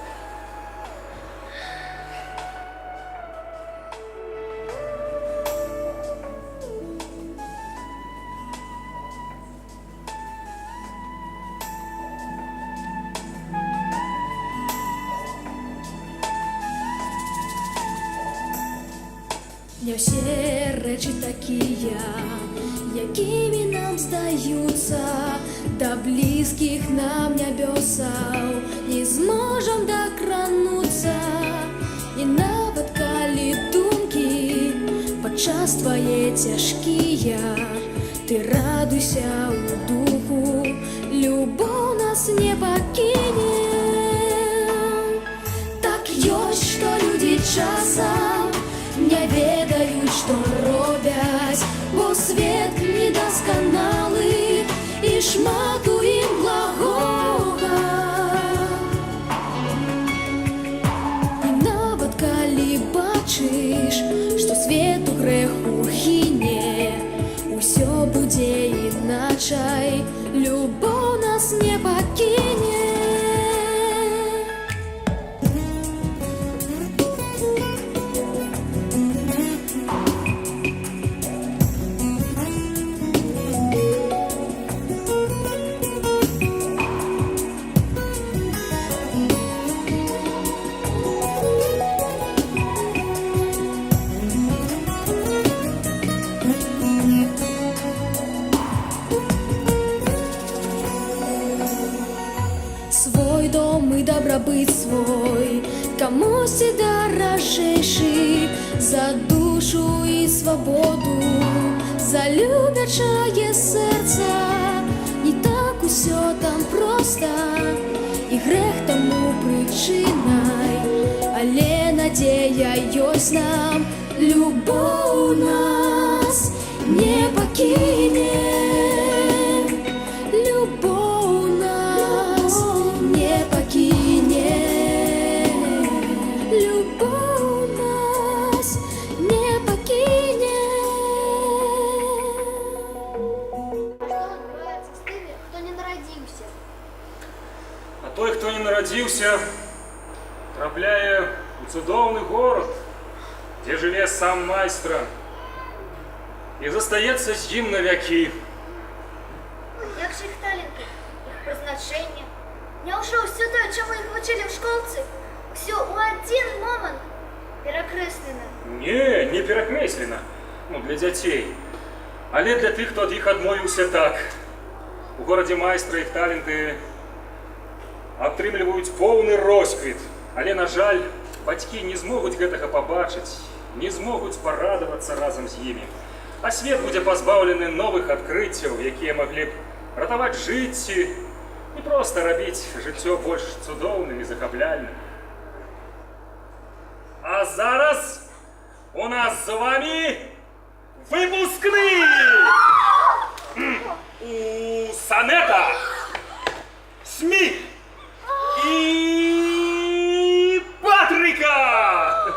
Не ўсе рэчы такія, якімі нам здаюцца, да блізкіх нам нябёсаў не зможам дакрануцца. І нават калі думкі падчас твае цяжкія, ты радуйся ў духу, любоў нас не пакіне. Так ёсць, што людзі часам не ведаюць, што робяць, бо свет недасканалы і шмат у ім благога. І нават калі бачыш, што свет у грэху хіне, усё будзе іначай, любоў нас не пакіне. бы добробыт свой камусьці даражэйшы за душу і свабоду, за любячае сэрца. Не так усё там проста, і грэх таму прычынай, але надзея ёсць нам, любоў нас не пакіне. Любоў нас не пакіне. Любоў нас не пакіне. Что адбываецца з тымі, хто не нарадзіўся? А той, хто не нарадзіўся, трапляе у цудоўны горад, дзе жыве сам майстра, і застаецца з ім на вякі. Як же іх таленты, іх прызначэнне? Няўжо ўсё тое, чаму іх вучылі ў школцы, усё ў адзін момант перакрэслена? Не, не перакрэслена. Ну, для дзяцей. Але для тых, хто ад іх адмовіўся, так. У горадзе майстра іх таленты атрымліваюць поўны росквіт. Але, на жаль, бацькі не змогуць гэтага пабачыць, не змогуць парадавацца разам з імі. А свет будзе пазбаўлены новых адкрыццяў, якія маглі б ратаваць жыцці і проста рабіць жыццё больш цудоўным і захапляльным. А зараз у нас з вами выпускны! У Санета, Смит и Патрика!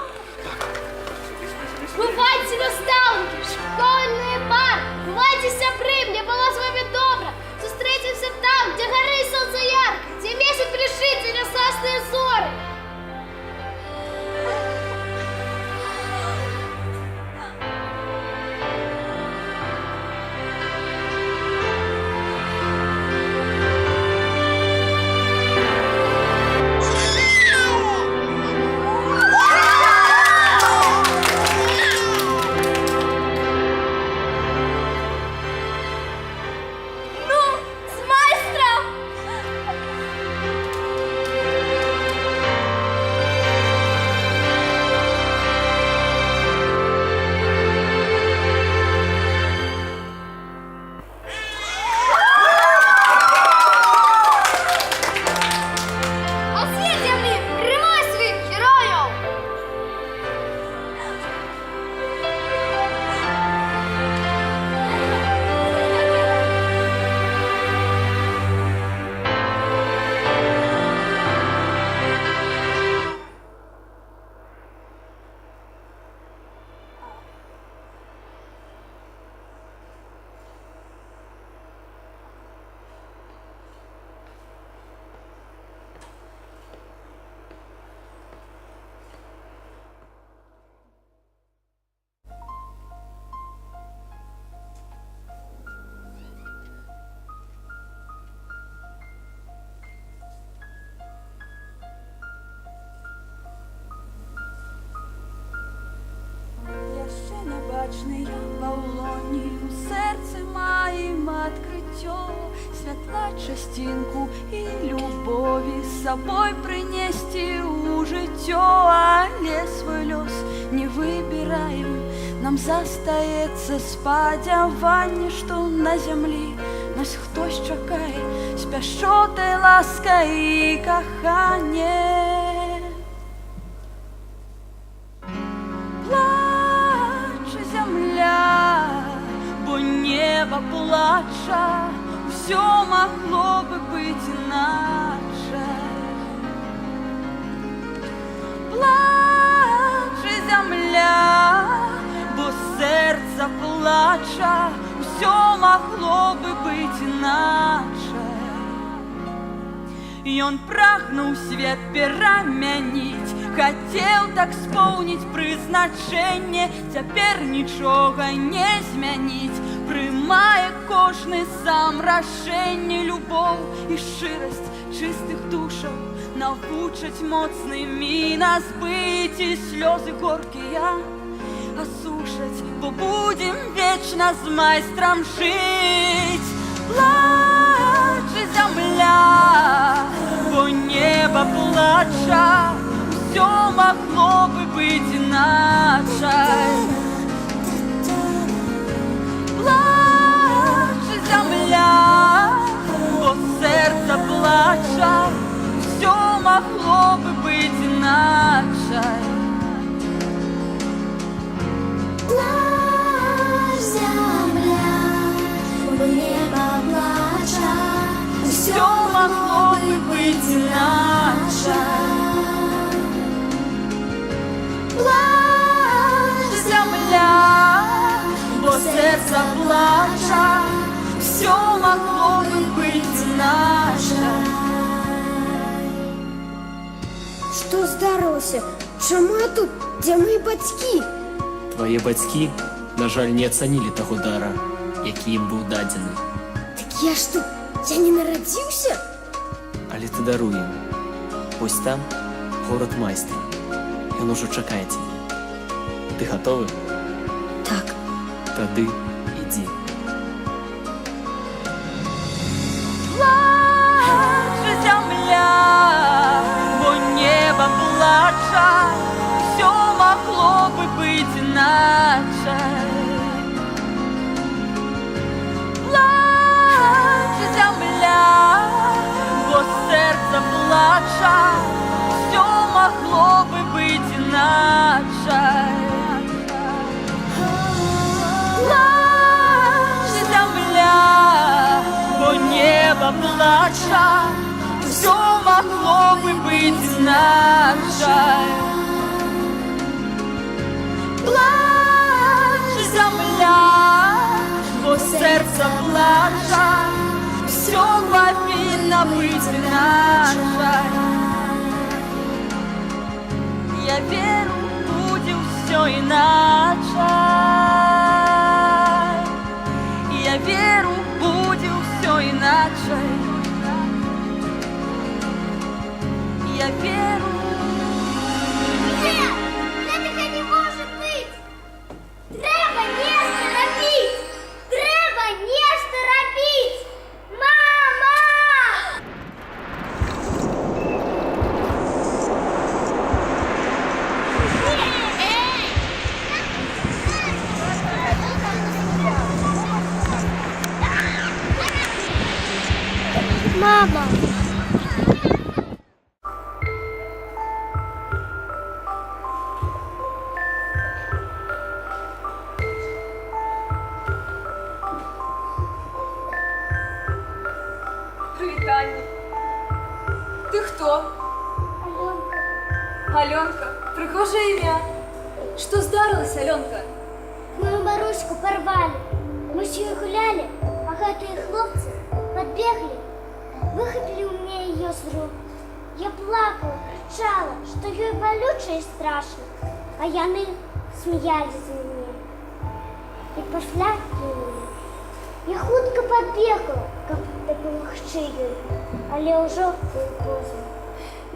Бывайте наставники, школьные пары, бывайте сябры, мне было с вами добро. Встретимся там, где горы и солнце ярко, где месяц пришит и рассасные зоры. Бачний я павлоні, у серці маєм адкриття, святла частинку і любові з собою принести у життя, але свой лёс не выбираем, нам застається сподівання, що на землі нас хтось чекає, з пяшчотай, ласкай і кохання. Небо плача, все могло бы быть иначе. Плаче земля, бо серце плача, все могло бы быть иначе. И он прагнул свет перамянить, хотел так исполнить призначение, теперь ничего не змянить. Приймає кожний сам рашення, любов і щирість чистих душів навчать моцними нас бить, і сльози горькі осушать, бо будем вечно з майстром жить. Плаче земля, бо небо плача, все могло бы быть иначе. Плаче земля, бо серце плача, все могло бы быть иначе. Плачь, земля, бо небо плача, Все могло бы быть иначе. плачь, Земля, бо серце плача, все могло бы быть иначе. Что здарылася? Чаму я тут? Дзе мои бацькі? Твае бацькі, на жаль, не ацанілі таго дара, які ім быў дадзены. Так я што, я не нарадзіўся? Але ты даруй ім. Вось там горад майстра. Ён ужо чакае цябе. Ты гатовы? Так. Тады ідзі. Плаче земля, бо небо плача, все могло бы быть иначе. Плаче земля, бо серце плача, все могло бы быть иначе. Плаче земля, бо небо плача, все могло бы быть иначе. Плаче земля, бо серце плача, все повинно быть иначе. Я верю, будет все иначе. Я верю, будет все иначе. Я верю. Нет, гэтага не может быть! Трэба нешта рабіць! Трэба нешта рабіць! Мама! Мама! Привітання. Ти хто? Аленка, Альонка. Прихоже ім'я. Що здарилося, Альонка? мою Маруську порвали. Мы с ней гуляли, а гэтые хлопцы подбегли, выхватили у меня ее с рук. Я плакала, кричала, что ей болюче и страшно, а яны смеялись за меня. И пасля кинули. Я хутка подбегла, каб дапамагчы ёй, але ўжо было позна.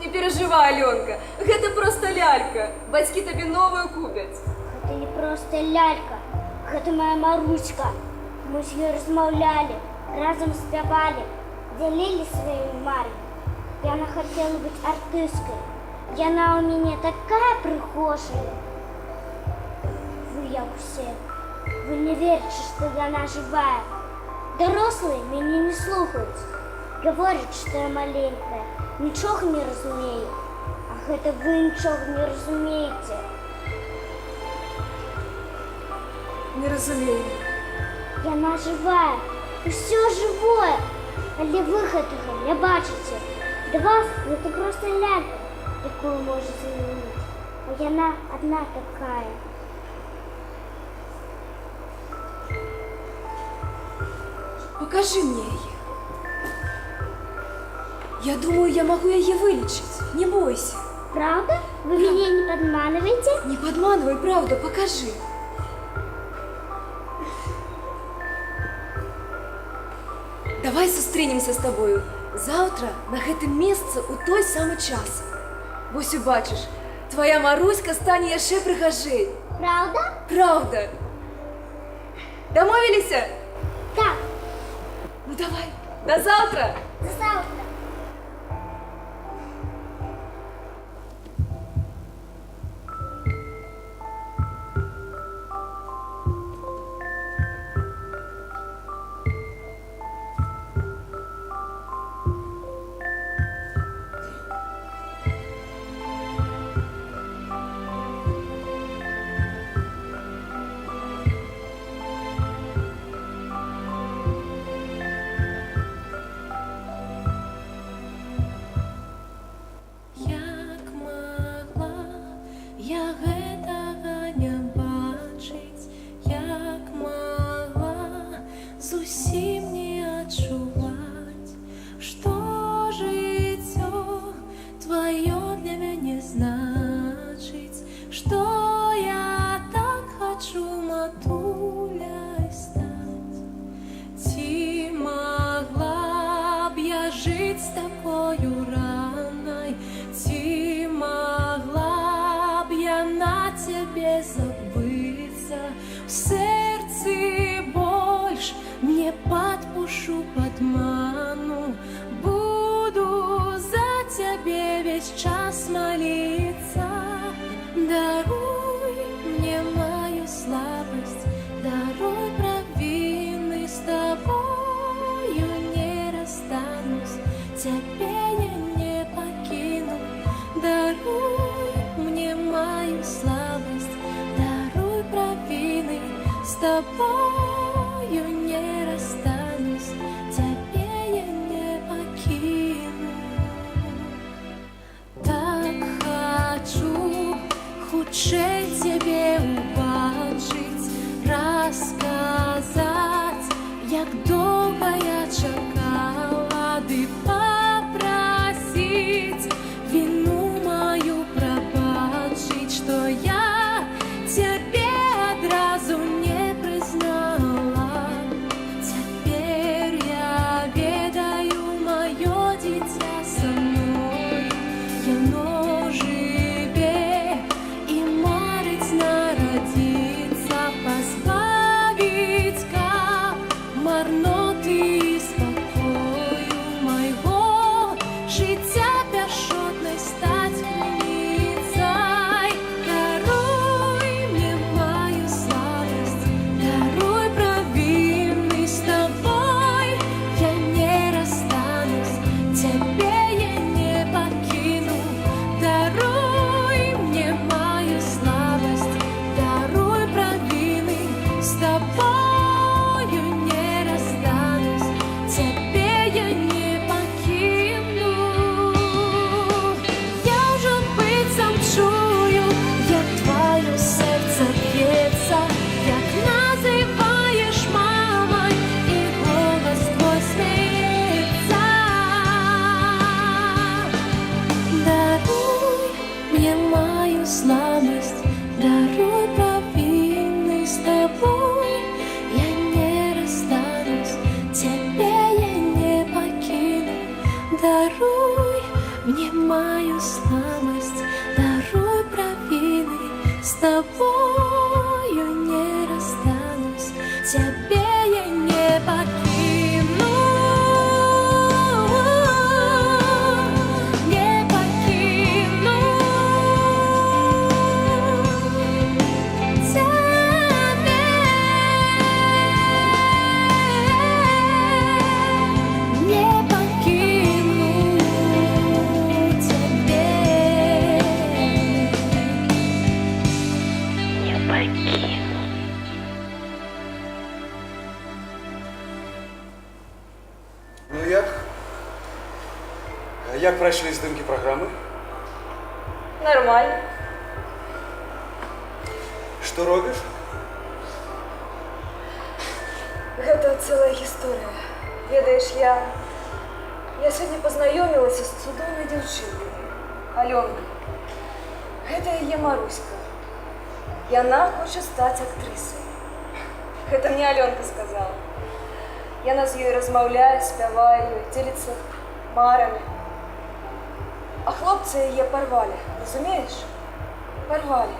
Не переживай, Альонка. Гэта просто лялька. Бацькі табе новую купяць. Гэта не просто лялька, гэта моя Маруська. Мы с ёй размаўлялі, разом спявалі, дзялілі сваімі марамі. Яна хотела быть артисткой. Яна у меня такая прихожая. Вы, як усе, вы не верите, что яна живая. Дорослые меня не слухают. Говорят, что я маленькая, ничего не разумею. А это вы ничего не разумеете. Не разумею. Яна живая, все живое. Але вы гэтага не бачыце. Для вас это просто лялька, якую можете заменить. А яна одна такая. Покажи мне ее. Я думаю, я могу ее вылечить. Не бойся. Правда? Вы меня не подманываете? Не подманывай, правда, покажи. Давай сустрінемся з тобою завтра на гэтым месцы у той самы час. Вось убачыш, твоя Маруська стане яшчэ прыгажэй. Правда? Правда. Домовились? Так. Ну давай. До завтра! До завтра. Як магла я гэтага не бачыць, як магла зусім не адчуваць, што жыццё тваё для мяне значыць, што я так хачу матуляй стаць. Ці магла б я жыць з такою ранай, ці магла б я на цябе забыцца, в сэрцы больш мне падпушу падману, буду за цябе весь час маліцца. Даруй мне маю слабасць, даруй правіны, з табою не расстанусь, цябе я не пакіну. Даруй мне маю слабасць, даруй правіны, з табою не расстанусь, цябе я не пакіну. Так хачу хутчэй цябе убачыць, расказаць, як доўга я чакала, ды папрасіць віну маю прабачыць, што я цябе адразу не прызнала. Цяпер я ведаю, маё дзіця са мной, яно жыве і марыць нарадзіцца, пазбавіць каб марноты і спакою майго жыцця пяшчотнай стаць крыніцай. Даруй мне маю слабасць, даруй правіны, з табой я не расстанусь, цябе я не пакіну. Даруй мне маю слабасць, даруй правіны, з табою не расстанусь, цябе я не пакіну. Я ўжо быццам чую, як тваё сэрца б'ецца, як называеш мамай, і голас твой смеецца. Даруй мне маю слабасць, даруй правіны, з табой я не расстанусь, цябе я не пакіну. Даруй мне маю слабасць, даруй правіны, з табою не расстанусь, цябе я не пакіну. Не пакіну цябе, не пакіну цябе, не пакіну. Ну як пройшли здымкі праграмы? Нормально. Што робіш? Гэта цэлая гісторыя. Ведаеш, я сёння пазнаёмілася з цудоўнай дзяўчынкай, Алёнкай. Гэта яе Маруська. Яна хоча стаць актрысай. Гэта мне Алёнка сказала. Яна з ёй размаўляе, спявае, дзеліцца марамі. А хлопцы яе парвалі, разумееш? Парвалі.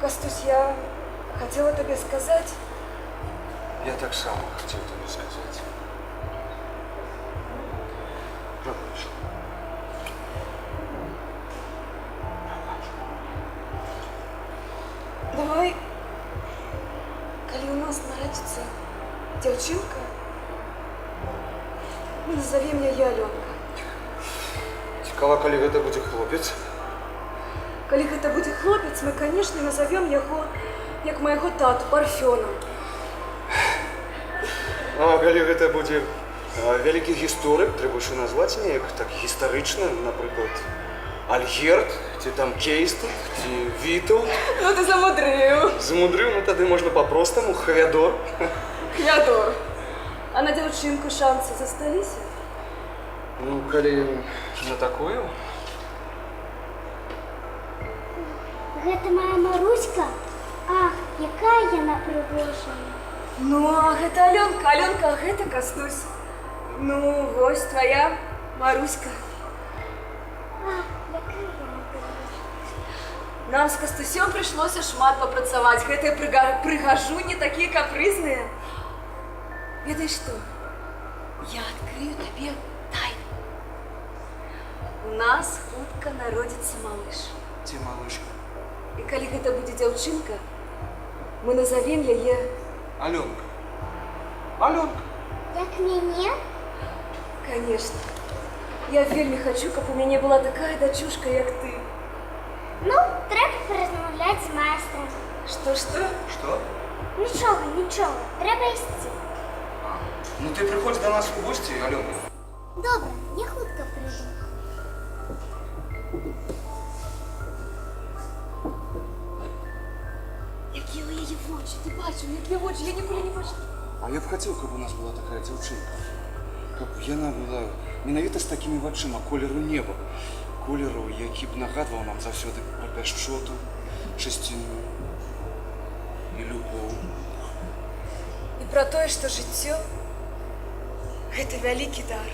Кастусь, я Хотела тебе сказать. Я так само хотел тебе сказать. Пробач. Давай, коли у нас народится девчонка, назовем ее Аленка. Цікаво, коли гэта будзе хлопець. Коли гэта будзе хлопец, мы, конечно, назовем его, як моего тату, Парфеном. А калі гэта будзе вялікі гісторык, трэба ж назваць неяк так гістарычна, напрыклад, Альгерт, ці там Кейстут, ці Вітаўт. Ну ты замудрил. Замудрыў, ну тады можна па-простаму, Хвядор. Хвядор. А на девчинку шансы засталіся? Ну, калі на такую. Гэта моя Маруська? Ах, якая яна прыгожая. Ну, а гэта Аленка, Аленка, а гэта Кастусь. Ну, вось твоя Маруська. Ах, якая яна прыгожая. Нам з Кастусем прыйшлося шмат папрацаваць. Гэтыя прыгажуні такія капрызныя. Ведаеш што? Я адкрыю табе тайну. У нас хутка народзіцца малыш. Ці малышка? І калі гэта будзе дзяўчынка, мы назовем яе Аленка. Аленка. Як мяне? Конечно. Я вельмі хочу, каб у мяне была такая дачушка, як ты. Ну, трэба паразмаўляць з майстрам. Што? Што? Нічога, трэба ісці. Ну ты прыходзь до нас у госці, Алёна. Добра, я хутка прыйду. Якія ў яе вочы, ты бачыў, якія вочы, я ніколі не бачыла. А я б хацеў, каб у нас была такая дзяўчынка. Каб яна была менавіта з такімі вачыма колеру неба. Колеру, які б нагадваў нам заўсёды пра пяшчоту, чысціну і любоў. І пра тое, што жыццё гэта вялікі дар.